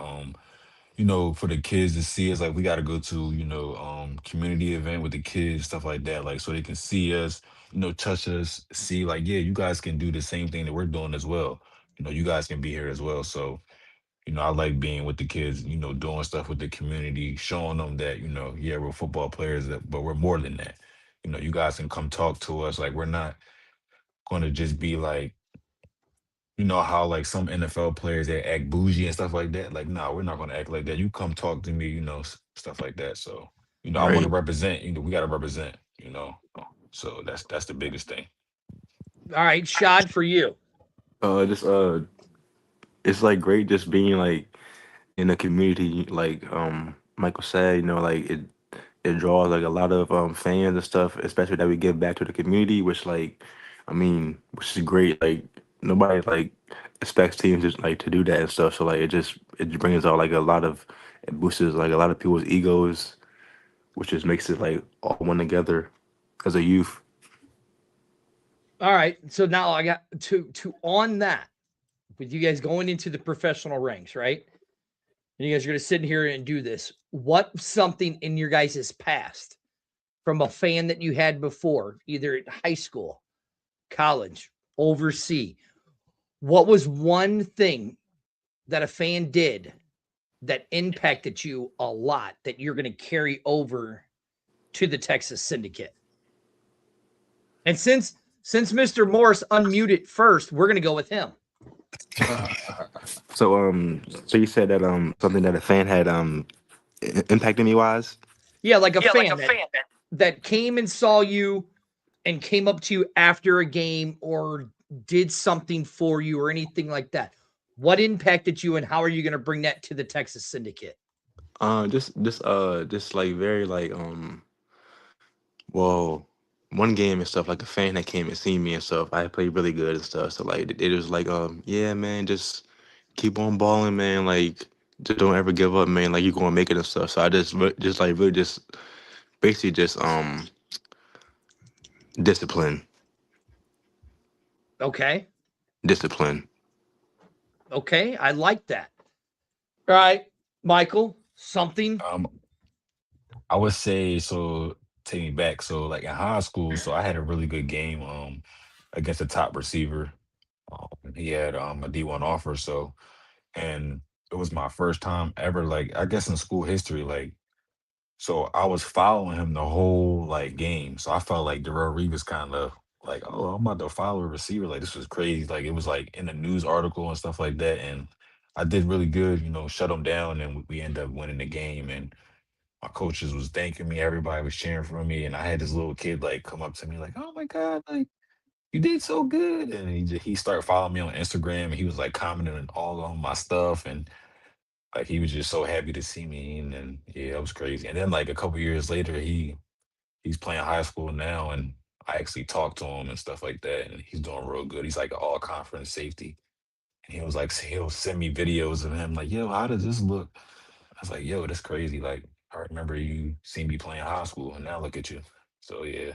You know, for the kids to see us, like we got to go to, you know, community event with the kids, stuff like that, like so they can see us, you know, touch us, see like, yeah, you guys can do the same thing that we're doing as well. You know, you guys can be here as well. So, you know, I like being with the kids, you know, doing stuff with the community, showing them that, you know, yeah, we're football players, but we're more than that. You know, you guys can come talk to us. Like, we're not going to just be like, you know, how like some NFL players they act bougie and stuff like that. Like, no, we're not going to act like that. You come talk to me, you know, stuff like that. So, you know, I want to Right. represent, you know, we got to represent, you know. So that's the biggest thing. All right, Shad, for you. Just it's like great just being like in a community like Michael said, you know, like it draws like a lot of fans and stuff, especially that we give back to the community, which like I mean, which is great. Like nobody like expects teams just like to do that and stuff. So like it brings out like a lot of it boosts like a lot of people's egos, which just makes it like all one together as a youth. All right, so now I got to on that with you guys going into the professional ranks, right? And you guys are going to sit in here and do this. What something in your guys' past from a fan that you had before, either at high school, college, overseas? What was one thing that a fan did that impacted you a lot that you're going to carry over to the Texas Syndicate? And since Mr. Morris unmuted first, we're going to go with him. So you said that something that a fan had impacted me wise. Yeah, like a fan that came and saw you and came up to you after a game or did something for you or anything like that. What impacted you and how are you going to bring that to the Texas Syndicate? Just like very like well, one game and stuff like a fan that came and seen me and stuff. I played really good and stuff. So like it was like yeah man, just keep on balling man. Like just don't ever give up man. Like you're gonna make it and stuff. So I just like really just basically just discipline, Okay. discipline. Okay. I like that. All right, Michael, something. Um, I would say so. Take me back. So like in high school, so I had a really good game against the top receiver. He had a D1 offer, so and it was my first time ever, like I guess in school history, like so I was following him the whole like game. So I felt like Darrell Reed was kind of like, oh, I'm about to follow a receiver. Like this was crazy. Like it was like in a news article and stuff like that. And I did really good, you know, shut him down, and we ended up winning the game. And my coaches was thanking me, everybody was cheering for me, and I had this little kid like come up to me like, "Oh my god, like you did so good!" And he started following me on Instagram, and he was like commenting all on my stuff, and like he was just so happy to see me, and then yeah, it was crazy. And then like a couple years later, he's playing high school now, and I actually talked to him and stuff like that, and he's doing real good. He's like an all conference safety, and he was like he'll send me videos of him like, "Yo, how does this look?" I was like, "Yo, that's crazy." Like I remember you seen me playing high school, and now look at you. So yeah,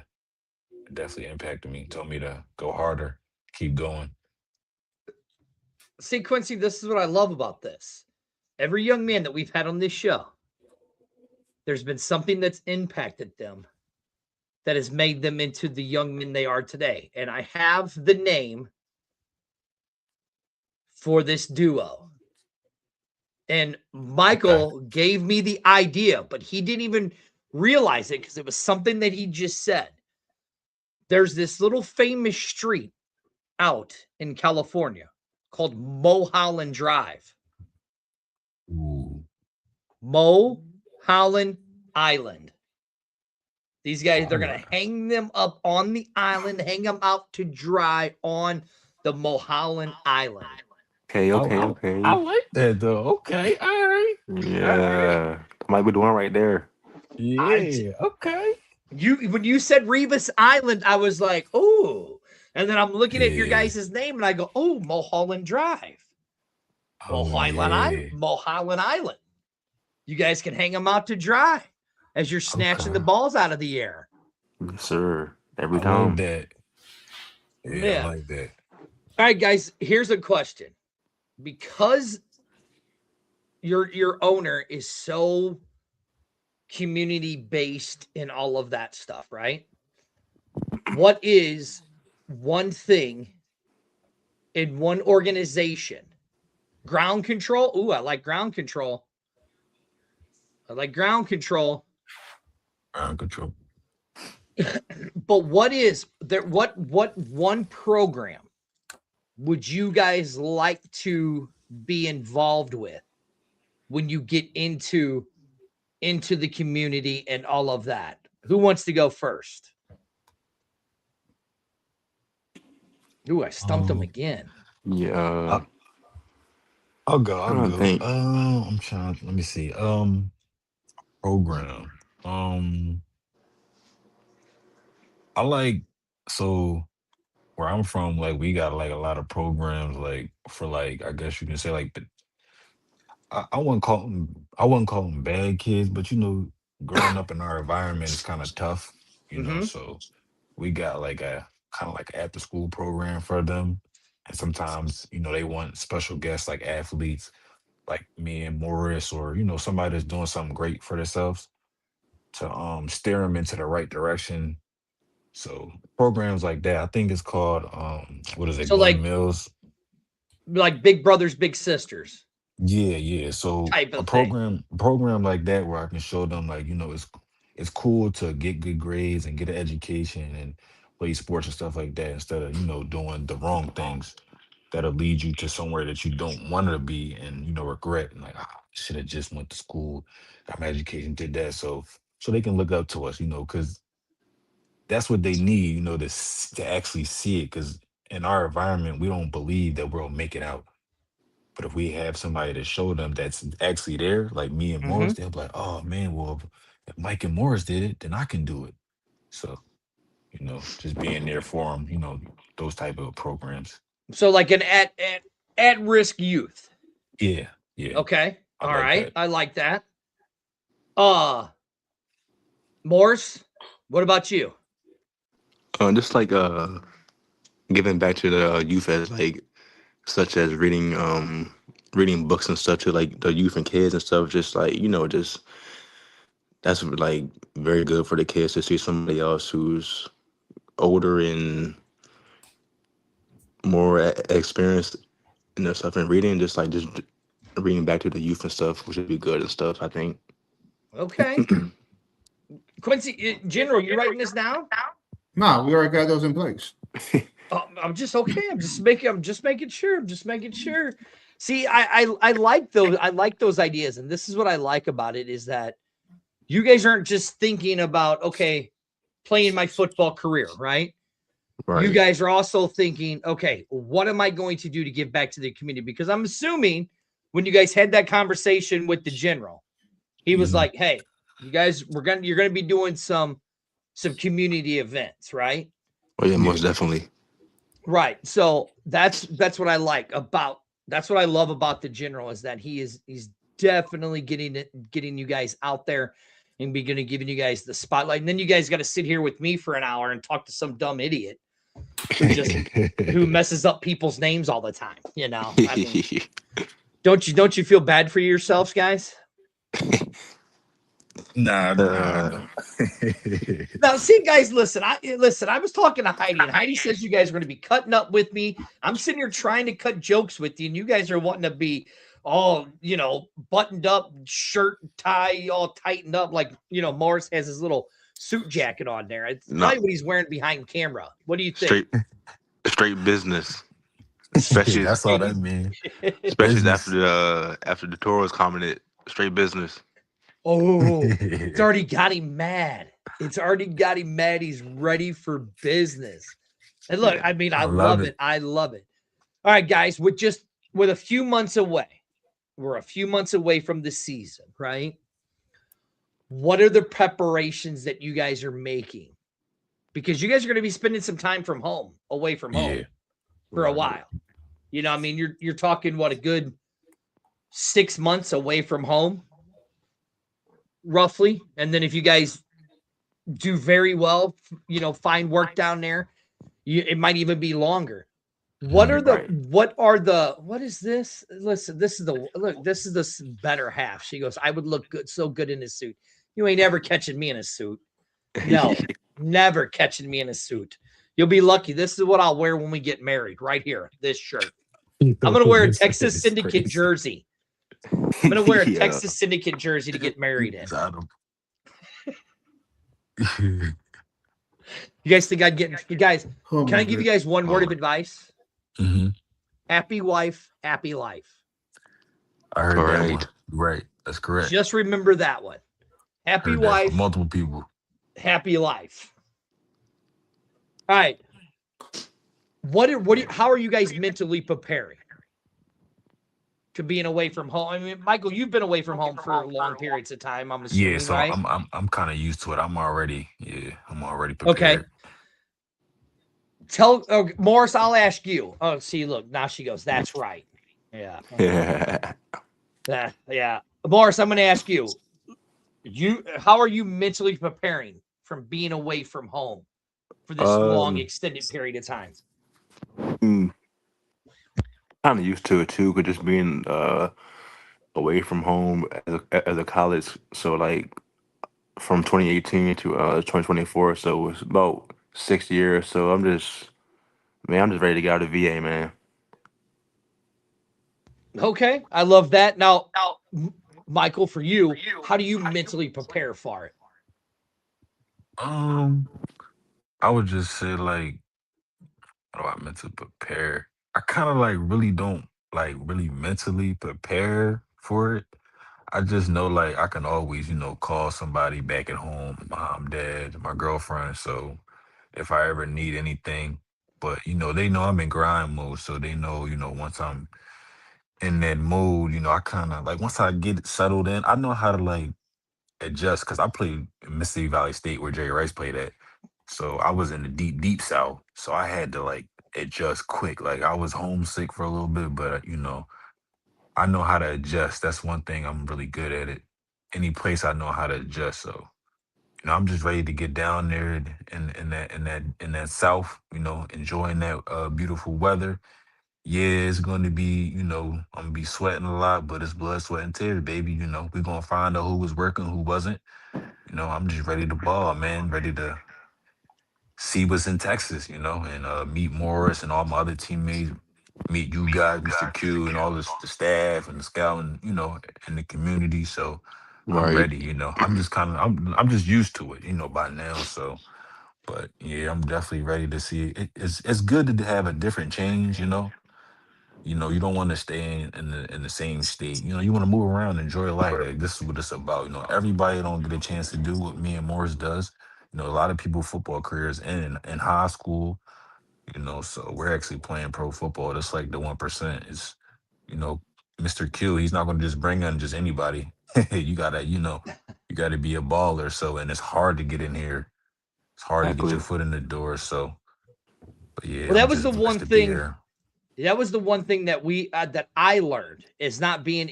it definitely impacted me. Told me to go harder, keep going. See, Quincy, this is what I love about this. Every young man that we've had on this show, there's been something that's impacted them that has made them into the young men they are today. And I have the name for this duo. And Okay. Michael gave me the idea, but he didn't even realize it because it was something that he just said. There's this little famous street out in California called Mulholland Drive. Ooh. Mulholland Island. These guys, they're Oh, going to hang them up on the island, hang them out to dry on the Mulholland Island. Okay, okay, I okay. like that though. Okay, all right, all right. Yeah, that might be the one right there. Yeah, okay. When you said Rebus Island, I was like, oh. And then I'm looking at your Yeah. guys' name and I go, oh, Mulholland Drive. Oh yeah. Mulholland Island. You guys can hang them out to dry as you're snatching the Okay. balls out of the air. Yes, sir. Every I like time. that. Yeah, I Yeah. like that. All right, guys, here's a question. Because your owner is so community based in all of that stuff, right? What is one thing in one organization? Ground control. Ooh, I like ground control. I like ground control. Ground control. But what is there? What one program would you guys like to be involved with when you get into the community and all of that? Who wants to go first? Ooh, I stumped him again. Yeah. I'll go. I'll I don't go. think. I'm trying. Let me see. Program. I like so where I'm from. Like we got like a lot of programs. Like for like I guess you can say like I wouldn't call them. I wouldn't call them bad kids, but growing up in our environment is kind of tough. Mm-hmm. So we got like a kind of like after school program for them, and sometimes they want special guests like athletes like me and Morris, or somebody that's doing something great for themselves to steer them into the right direction. So programs like that, I think it's called what is it, So Glenn like Mills? big brothers, big sisters Yeah, yeah. So type a of thing. program like that where I can show them like, it's cool to get good grades and get an education and play sports and stuff like that instead of, doing the wrong things that'll lead you to somewhere that you don't want to be and, regret and like, should have just went to school, got my education, did that. So they can look up to us, because that's what they need, to actually see it. Because in our environment, we don't believe that we'll make it out. But if we have somebody to show them that's actually there, like me and Mm-hmm. Morris, they'll be like, oh man, well, if Mike and Morris did it, then I can do it. So, just being there for them, those type of programs. So like an at risk youth. Yeah, yeah, Okay. I All like right. that. I like that. Morris, what about you? Just like giving back to the youth as like such as reading books and stuff to like the youth and kids and stuff. Just like just that's like very good for the kids to see somebody else who's older and more experienced in their stuff and reading. Just reading back to the youth and stuff, which would be good and stuff. I think. Okay. Quincy, General, you writing this down? No, we already got those in place. I'm just okay. I'm just making sure. See, I like those. I like those ideas, and this is what I like about it is that you guys aren't just thinking about playing my football career, right? Right. You guys are also thinking, okay, what am I going to do to give back to the community? Because I'm assuming when you guys had that conversation with the general, he was like, hey, you guys, you're gonna be doing some community events, right? Oh yeah, most definitely. Right. So that's what I like about that's what I love about the general is that he's definitely getting you guys out there and giving you guys the spotlight. And then you guys got to sit here with me for an hour and talk to some dumb idiot who messes up people's names all the time. I mean, don't you feel bad for yourselves, guys? Nah. Now, see, guys, listen. I was talking to Heidi, and Heidi says you guys are going to be cutting up with me. I'm sitting here trying to cut jokes with you, and you guys are wanting to be all, buttoned up, shirt, tie, all tightened up, like Morris has his little suit jacket on there. It's probably what he's wearing behind camera. What do you think? Straight business. Especially that's all that means. Especially after the Toros commented, straight business. Oh, it's already got him mad. It's already got him mad. He's ready for business. And look, I mean, I I love love it. it. I love it. All right, guys, with a few months away, we're a few months away from the season, right? What are the preparations that you guys are making? Because you guys are going to be spending some time from home, away from home Yeah. for a Right. while. You know, I mean, you're talking what, a good 6 months away from home, roughly. And then if you guys do very well, find work down there, it might even be longer. Right. What is this? Listen, this is the better half. She goes, I would look good, so good in a suit. You ain't ever catching me in a suit. No, never catching me in a suit. You'll be lucky. This is what I'll wear when we get married, right here. This shirt. I'm gonna wear a This Texas is Syndicate crazy. jersey. I'm gonna wear a Yeah. Texas Syndicate jersey to get married in. Adam. You guys think I'd get? You guys, Oh can my I give you goodness. guys one word of advice? hmm Happy wife, happy life. I heard All that right. one. Right. That's correct. Just remember that one. Happy Heard that from wife, multiple people. happy life. All right. How are you guys mentally preparing to being away from home? I mean, Michael, you've been away from home for long periods of time, I'm Yeah, assuming, so right? I'm kind of used to it. I'm already Okay. prepared. Morris, I'll ask you. Oh, see, look, now she goes, that's right. Yeah. Yeah. Morris, I'm going to ask you. How are you mentally preparing from being away from home for this long um, extended period of time? kind of used to it too, cause just being away from home as a college. So like from 2018 to 2024. So it's about 6 years. So I'm just ready to get out of VA, man. Okay, I love that. Now, Michael, for you, how do you mentally prepare for it? Um, I would just say like, how do I mentally prepare? I kind of like really don't like really mentally prepare for it. I just know like I can always, call somebody back at home, mom, dad, my girlfriend. So if I ever need anything, but they know I'm in grind mode, so they know, once I'm in that mode, I kind of like once I get settled in, I know how to like adjust because I played in Mississippi Valley State where Jerry Rice played at. So I was in the deep, deep south. So I had to like adjust quick. Like I was homesick for a little bit, but I know how to adjust. That's one thing I'm really good at it. Any place I know how to adjust. So, I'm just ready to get down there in that south, enjoying that beautiful weather. Yeah, it's going to be, I'm gonna be sweating a lot, but it's blood, sweat, and tears, baby. We're gonna find out who was working, who wasn't. I'm just ready to ball, man. Ready to see what's in Texas, and meet Morris and all my other teammates, meet you guys, Mr. Q, and all the staff and the scouting, and the community. So I'm Right. ready, I'm just kind of I'm just used to it, by now. So, but yeah, I'm definitely ready to see it. It's good to have a different change, you don't want to stay in the same state. You want to move around, enjoy life. Like this is what it's about. Everybody don't get a chance to do what me and Morris does. A lot of people football careers in high school. So we're actually playing pro football. That's like the 1%. Is you know, Mr. Q. He's not going to just bring in just anybody. You gotta be a baller. So and it's hard to get in here. It's hard to get your Exactly. foot in the door. So, but yeah, Well, I'm that was the just blessed one to be thing. here. That was the one thing that I learned is not being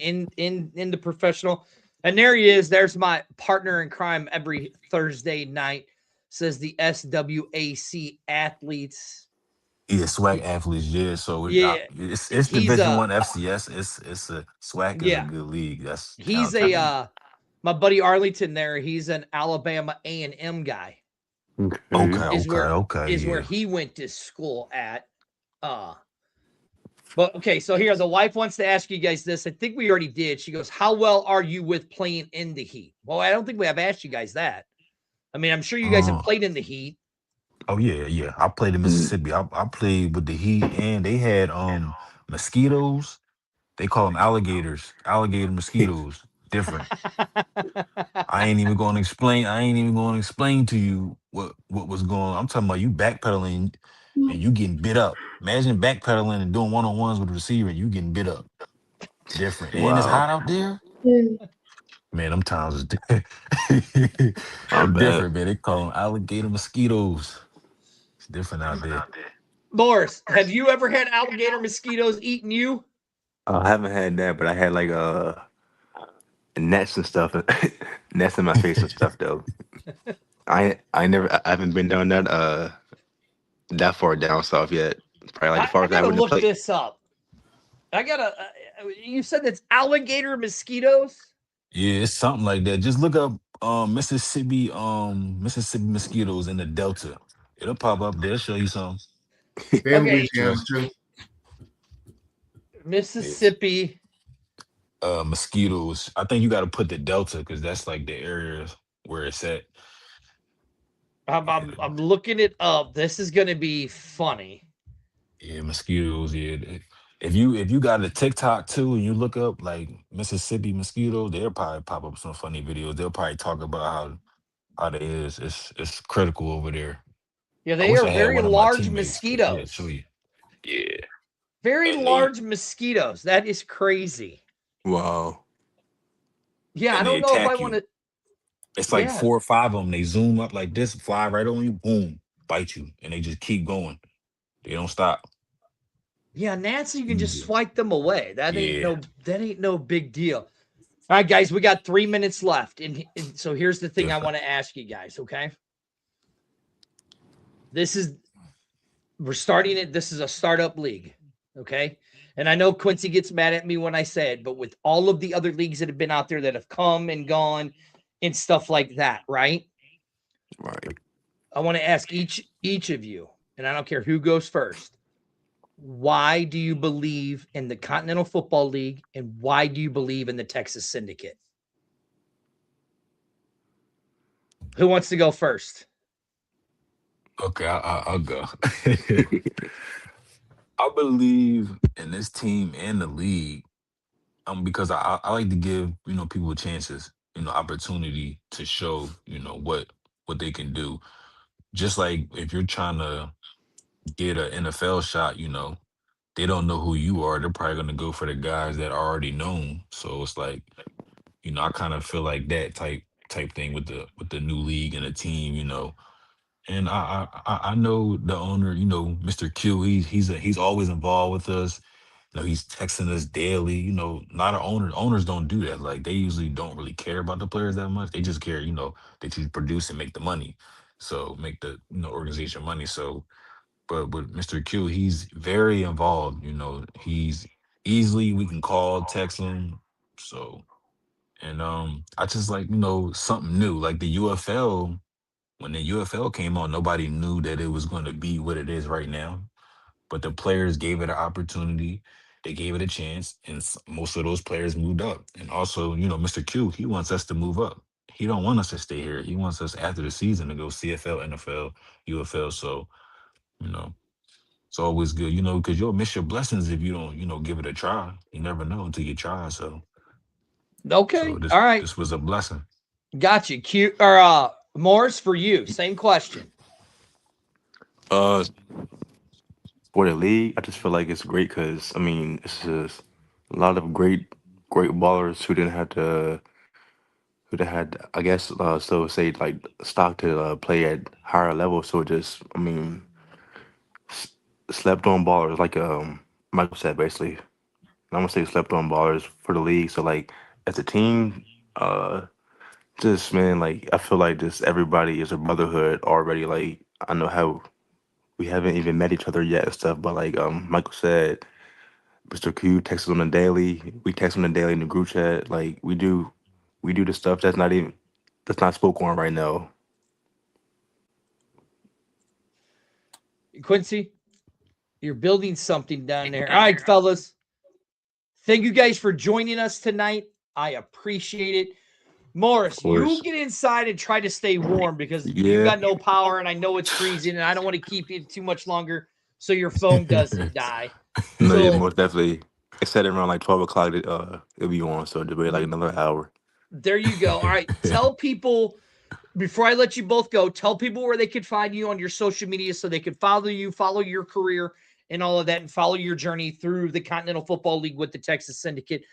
in the professional. And there he is. There's my partner in crime every Thursday night. Says the SWAC athletes. Yeah, swag athletes. Yeah, so Yeah, it's he's Division a One FCS. It's a swag is a yeah. good league. That's He's talented a league. my buddy Arlington there. He's an Alabama A&M guy. Okay, Okay. Is okay, where okay. is where Yeah. he went to school at. Uh But okay, so here the wife wants to ask you guys this. I think we already did. She goes, "How well are you with playing in the heat?" Well, I don't think we have asked you guys that. I mean, I'm sure you guys have Uh, played in the heat. oh yeah, yeah. I played in Mm. Mississippi. I played with the Heat, and they had Mosquitoes. They call them alligators. Alligator mosquitoes. Different. I ain't even going to explain. I ain't even going to explain to you what was going on. I'm talking about you backpedaling and you getting bit up. Imagine backpedaling and doing one-on-ones with the receiver and you getting bit up. Different. And it's Wow. hot out there. Man, them times is I bet. different, man. They call them alligator mosquitoes. It's different out there. Morris, have you ever had alligator mosquitoes eating you? I haven't had that, but I had like nets and stuff, nets in my face and stuff though. I haven't been down that far down south yet. Probably like the I farthest I gotta went to look play. this up. I gotta. You said it's alligator mosquitoes. Yeah, it's something like that. Just look up Mississippi mosquitoes in the Delta. It'll pop up. They'll show you some. And Okay, Louisiana Trust. too. Yes. Mississippi. Mosquitoes. I think you got to put the Delta because that's like the area where it's at. I'm looking it up. This is gonna be funny. Yeah, mosquitoes. Yeah. If you got a TikTok too and you look up like Mississippi mosquito, they'll probably pop up some funny videos. They'll probably talk about how they is. It's critical over there. Yeah, I they wish are I had very one of my large teammates because he'll show mosquitoes. you. Yeah, Very and they large mosquitoes. That is crazy. Wow. Yeah, I and they don't know if I attack want you. to. It's like Yeah, 4 or 5 of them. They zoom up like this, fly right on you, boom, bite you, and they just keep going. They don't stop. yeah, Nancy, you can just Easy. swipe them away. Yeah, That ain't no big deal. All right, guys, we got 3 minutes left, and so here's the thing I different. want to ask you guys. Okay, this is we're starting it. This is a startup league. Okay, and I know Quincy gets mad at me when I say it, but with all of the other leagues that have been out there that have come and gone and stuff like that, right? Right. I want to ask each of you, and I don't care who goes first. Why do you believe in the Continental Football League, and why do you believe in the Texas Syndicate? Who wants to go first? Okay, I'll go. I believe in this team and the league, because I like to give people chances, opportunity to show what they can do. Just like if you're trying to get an NFL shot, they don't know who you are. They're probably gonna go for the guys that are already known. So it's like, I kind of feel like that type thing with the new league and the team, And I know the owner, Mr. Q. He's always involved with us. He's texting us daily. A lot of owners don't do that. Like they usually don't really care about the players that much. They just care, that you produce and make the money. So make the organization money. So, but with Mr. Q, he's very involved. He's easily we can call, text him. So and I just like something new, like the UFL. When the UFL came on, nobody knew that it was going to be what it is right now. But the players gave it an opportunity. They gave it a chance, and most of those players moved up. And also, Mr. Q, he wants us to move up. He don't want us to stay here. He wants us after the season to go CFL, NFL, UFL. So, you know, it's always good, because you'll miss your blessings if you don't, give it a try. You never know until you try. So Okay, this all right, this was a blessing. got you. Q or Morris for you. Same question. Uh, for the league, I just feel like it's great because I mean, it's just a lot of great ballers who had, I guess, so say like stock to play at higher levels. So it just, I mean, slept on ballers, like Michael said, basically. I'm gonna say slept on ballers for the league. So like as a team, uh, just man, like I feel like just everybody is a brotherhood already. Like I know how we haven't even met each other yet and stuff, but like Michael said, Mr. Q texts on the daily. We text on the daily in the group chat. Like we do the stuff that's not spoken on right now. Quincy, you're building something down there. All right, fellas. Thank you guys for joining us tonight. I appreciate it. Of Morris, you course. get inside and try to stay warm because you Yeah. got no power and I know it's freezing and I don't want to keep you too much longer so your phone doesn't die. No, yeah, So most definitely. It said around like 12 o'clock. It'll be on, so it'll be like another hour. There you go. All right. Tell people, before I let you both go, tell people where they could find you on your social media so they can follow you, follow your career and all of that, and follow your journey through the Continental Football League with the Texas Syndicate.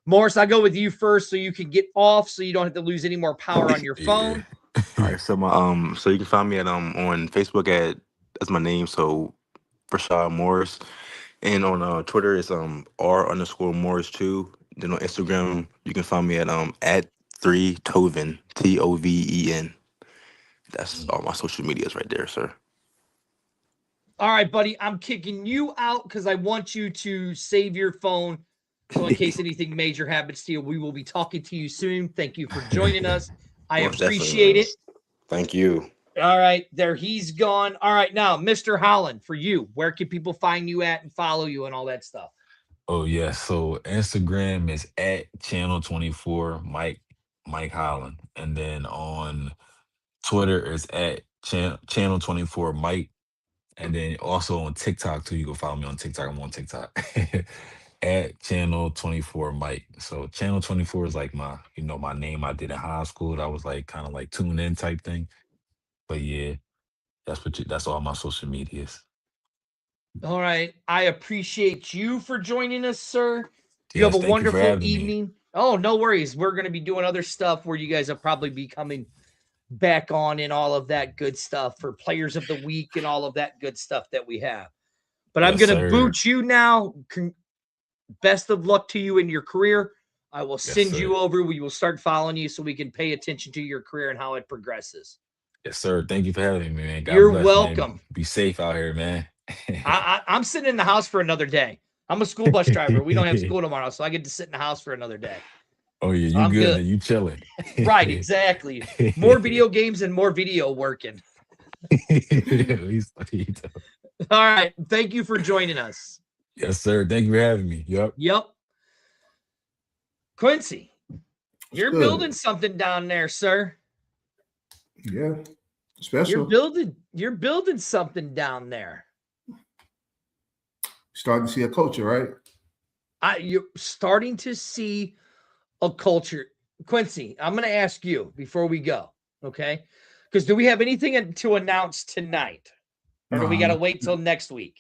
Morris, I'll go with you first so you can get off so you don't have to lose any more power on your phone. All right, so so you can find me at on Facebook at that's my name, so Rashaad Morris, and on Twitter it's R_Morris2. Then on Instagram you can find me at 3Toven TOVEN. That's all my social medias right there, sir. All right, buddy, I'm kicking you out because I want you to save your phone. So in case anything major happens to you, we will be talking to you soon. Thank you for joining us. I Most appreciate definitely. it. Thank you. All right, there he's gone. All right, now, Mr. Holland, for you, where can people find you at and follow you and all that stuff? Oh yeah, so Instagram is at channel 24 Mike Holland, and then on Twitter is at channel 24 Mike, and then also on TikTok too. You can follow me on TikTok. I'm on TikTok at channel 24 Mike. So channel 24 is like my my name I did in high school. That was like kind of like tune in type thing. But yeah, that's all my social medias. All right, I appreciate you for joining us, sir. You Yes, have a thank you for wonderful having me. evening. Oh, no worries. We're going to be doing other stuff where you guys will probably be coming back on and all of that good stuff for Players of the Week and all of that good stuff that we have. But I'm Yes, going to sir. boot you now. Best of luck to you in your career. I will Yes, send sir. you over. We will start following you so we can pay attention to your career and how it progresses. Yes, sir. Thank you for having me, man. God You're bless, welcome. man. Be safe out here, man. I'm sitting in the house for another day. I'm a school bus driver. We don't have school tomorrow, so I get to sit in the house for another day. Oh yeah, So you I'm good? good. Then you chilling? Right, exactly. More video games and more video working. All right. Thank you for joining us. Yes, sir. Thank you for having me. Yep. Quincy, you're good? building something down there, sir. Yeah. Special. You're building something down there. Starting to see a culture, right? You're starting to see a culture. Quincy, I'm going to ask you before we go, okay? Because do we have anything to announce tonight? Or do we got to wait till next week?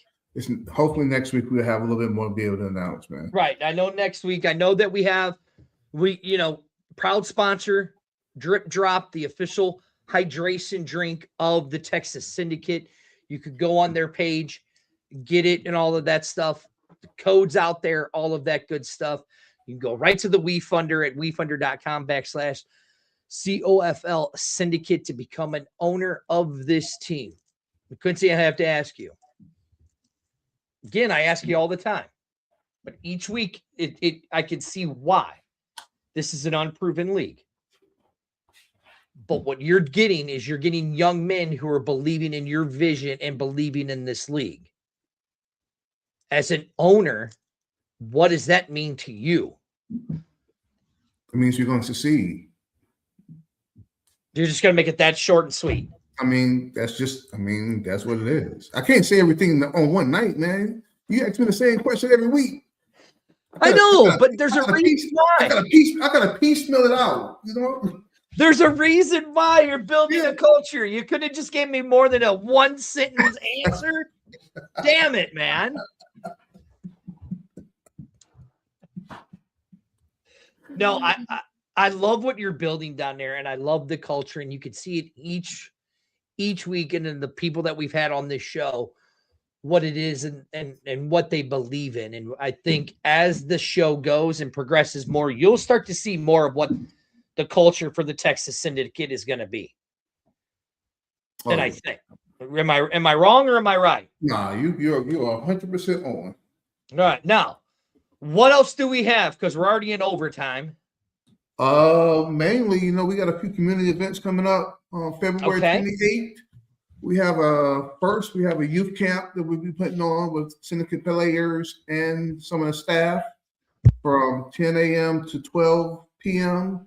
Hopefully next week we'll have a little bit more to be able to announce, man. Right. I know next week. I know that proud sponsor, Drip Drop, the official hydration drink of the Texas Syndicate. You could go on their page, get it and all of that stuff. The code's out there, all of that good stuff. You can go right to the WeFunder at wefunder.com/COFL Syndicate to become an owner of this team. Quincy, I have to ask you. Again, I ask you all the time, but each week I can see why. This is an unproven league. But what you're getting is you're getting young men who are believing in your vision and believing in this league. As an owner, what does that mean to you? It means you're going to succeed. You're just going to make it that short and sweet. That's what it is. I can't say everything on one night, man. You ask me the same question every week. I know, but there's a reason why. I got to piecemeal it out, There's a reason why you're building a culture. You could have just gave me more than a one sentence answer. Damn it, man. No, I love what you're building down there, and I love the culture, and you can see it each week, and then the people that we've had on this show, what it is and what they believe in. And I think as the show goes and progresses more, you'll start to see more of what the culture for the Texas Syndicate is going to be. And I think, am I wrong or am I right? Nah, you're 100% on. All right. Now, what else do we have? Because we're already in overtime. Mainly, we got a few community events coming up on February 28th. We have a youth camp that we'll be putting on with Syndicate players and some of the staff from 10 a.m. to 12 p.m.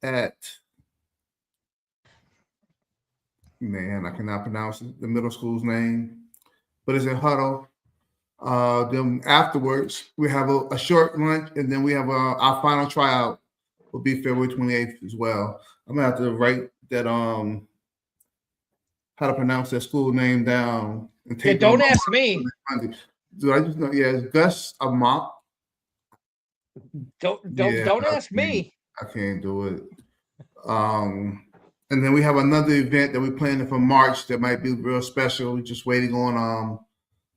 at, man, I cannot pronounce the middle school's name, but it's in Huddle. Then afterwards, we have a short lunch, and then we have our final tryout will be February 28th as well. I'm gonna have to write that how to pronounce that school name down and Yeah, take. don't ask me. Do I just know? Yeah, it's Gus Amok. Don't ask me. I can't do it. And then we have another event that we're planning for March that might be real special. We're just waiting on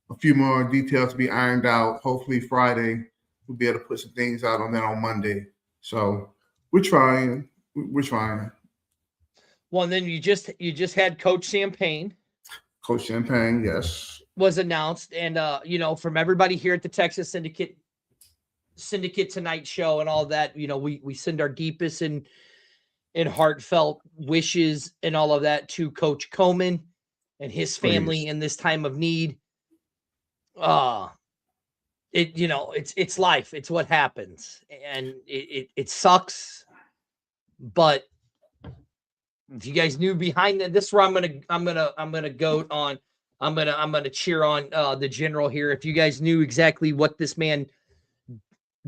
a few more details to be ironed out. Hopefully Friday we'll be able to put some things out on that on Monday. So we're trying. We're trying. Well, and then you just had Coach Champagne. Coach Champagne, yes, was announced, and from everybody here at the Texas Syndicate Tonight show and all that, we send our deepest and heartfelt wishes and all of that to Coach Coleman and his family in this time of need. It's life. It's what happens, and it sucks. But if you guys knew behind that, this is where I'm gonna go on. I'm gonna cheer on the general here. If you guys knew exactly what this man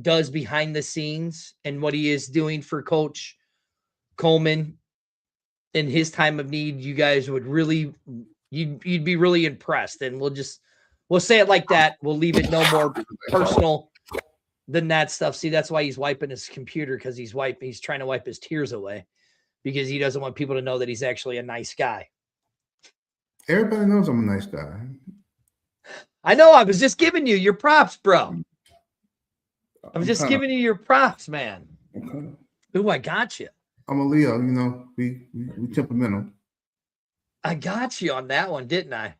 does behind the scenes and what he is doing for Coach Coleman in his time of need, you guys would really you'd be really impressed. And we'll say it like that. We'll leave it no more personal than that stuff. See, that's why he's wiping his computer, because he's trying to wipe his tears away, because he doesn't want people to know that he's actually a nice guy. Everybody knows I'm a nice guy. I know. I was just giving you your props, bro. I'm just giving you your props, man. Okay. Ooh, I got you. I'm a Leo, we temperamental. I got you on that one, didn't I?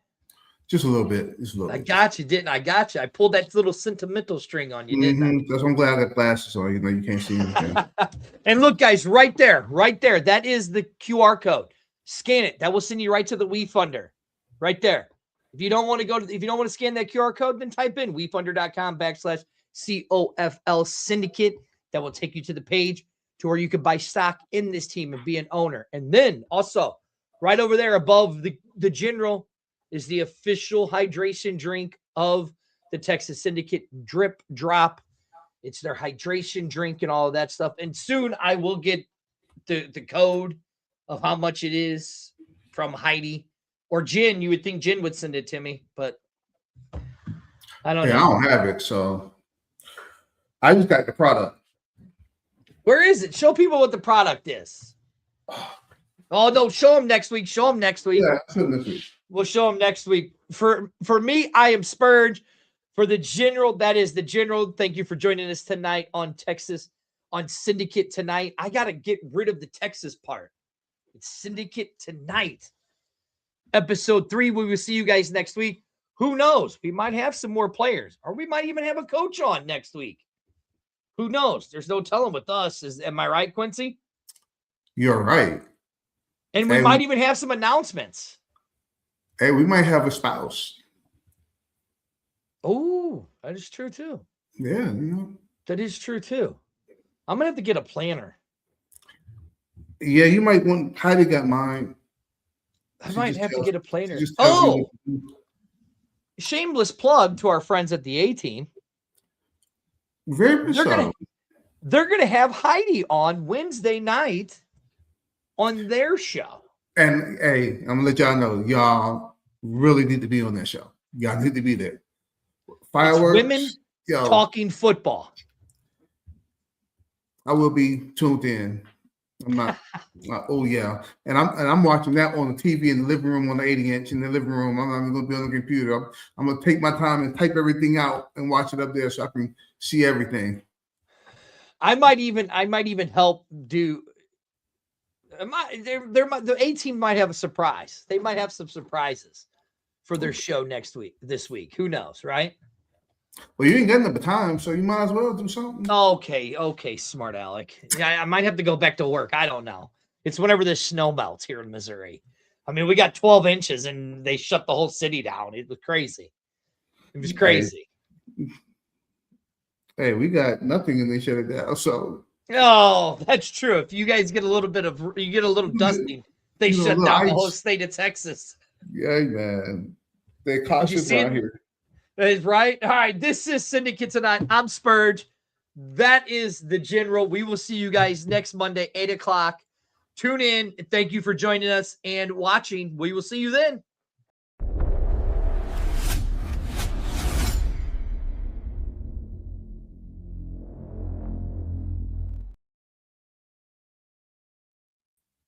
Just a little bit. I got you, didn't I? I got you. I pulled that little sentimental string on you, didn't I? That's why I'm glad I got glasses on. You can't see anything. And look, guys, right there. That is the QR code. Scan it. That will send you right to the WeFunder. Right there. If you don't want to scan that QR code, then type in WeFunder.com/COFL Syndicate. That will take you to the page to where you can buy stock in this team and be an owner. And then also, right over there above the general is the official hydration drink of the Texas Syndicate, Drip Drop. It's their hydration drink and all of that stuff. And soon I will get the code of how much it is from Heidi or Jen. You would think Jen would send it to me, but I don't know. I don't have it, so I just got the product. Where is it? Show people what the product is. Oh, no, show them next week. Yeah, next week. We'll show them next week. For me, I am Spurge. For the general, that is the general. Thank you for joining us tonight on Syndicate Tonight. I got to get rid of the Texas part. It's Syndicate Tonight. Episode 3. We will see you guys next week. Who knows? We might have some more players, or we might even have a coach on next week. Who knows? There's no telling with us. Am I right, Quincy? You're right. And we might even have some announcements. Hey, we might have a spouse. Oh, that is true too. Yeah, that is true too. I'm gonna have to get a planner. Yeah, you might want. Heidi got mine. I might have to get a planner. Oh, shameless plug to our friends at the A-Team. Very much so. They're gonna have Heidi on Wednesday night on their show. And hey, I'm gonna let y'all know, y'all really need to be on that show. Y'all need to be there. Fireworks, it's women talking football. I will be tuned in. I'm not. Oh yeah, and I'm watching that on the TV in the living room on the 80-inch in the living room. I'm not even gonna be on the computer. I'm gonna take my time and type everything out and watch it up there so I can see everything. I might even help do. The A-Team might have a surprise. They might have some surprises for their show this week. Who knows, right? Well, you ain't getting the time, so you might as well do something. Okay, smart Alec. Yeah, I might have to go back to work. I don't know. It's whenever the snow melts here in Missouri. I mean, we got 12 inches and they shut the whole city down. It was crazy. It was crazy. Hey, we got nothing and they shut it down. So. Oh, that's true. If you guys get a little dusting, they shut down the whole state of Texas. Yeah, man. They're cautious around here. That is right. All right. This is Syndicate Tonight. I'm Spurge. That is the general. We will see you guys next Monday, 8 o'clock. Tune in. Thank you for joining us and watching. We will see you then.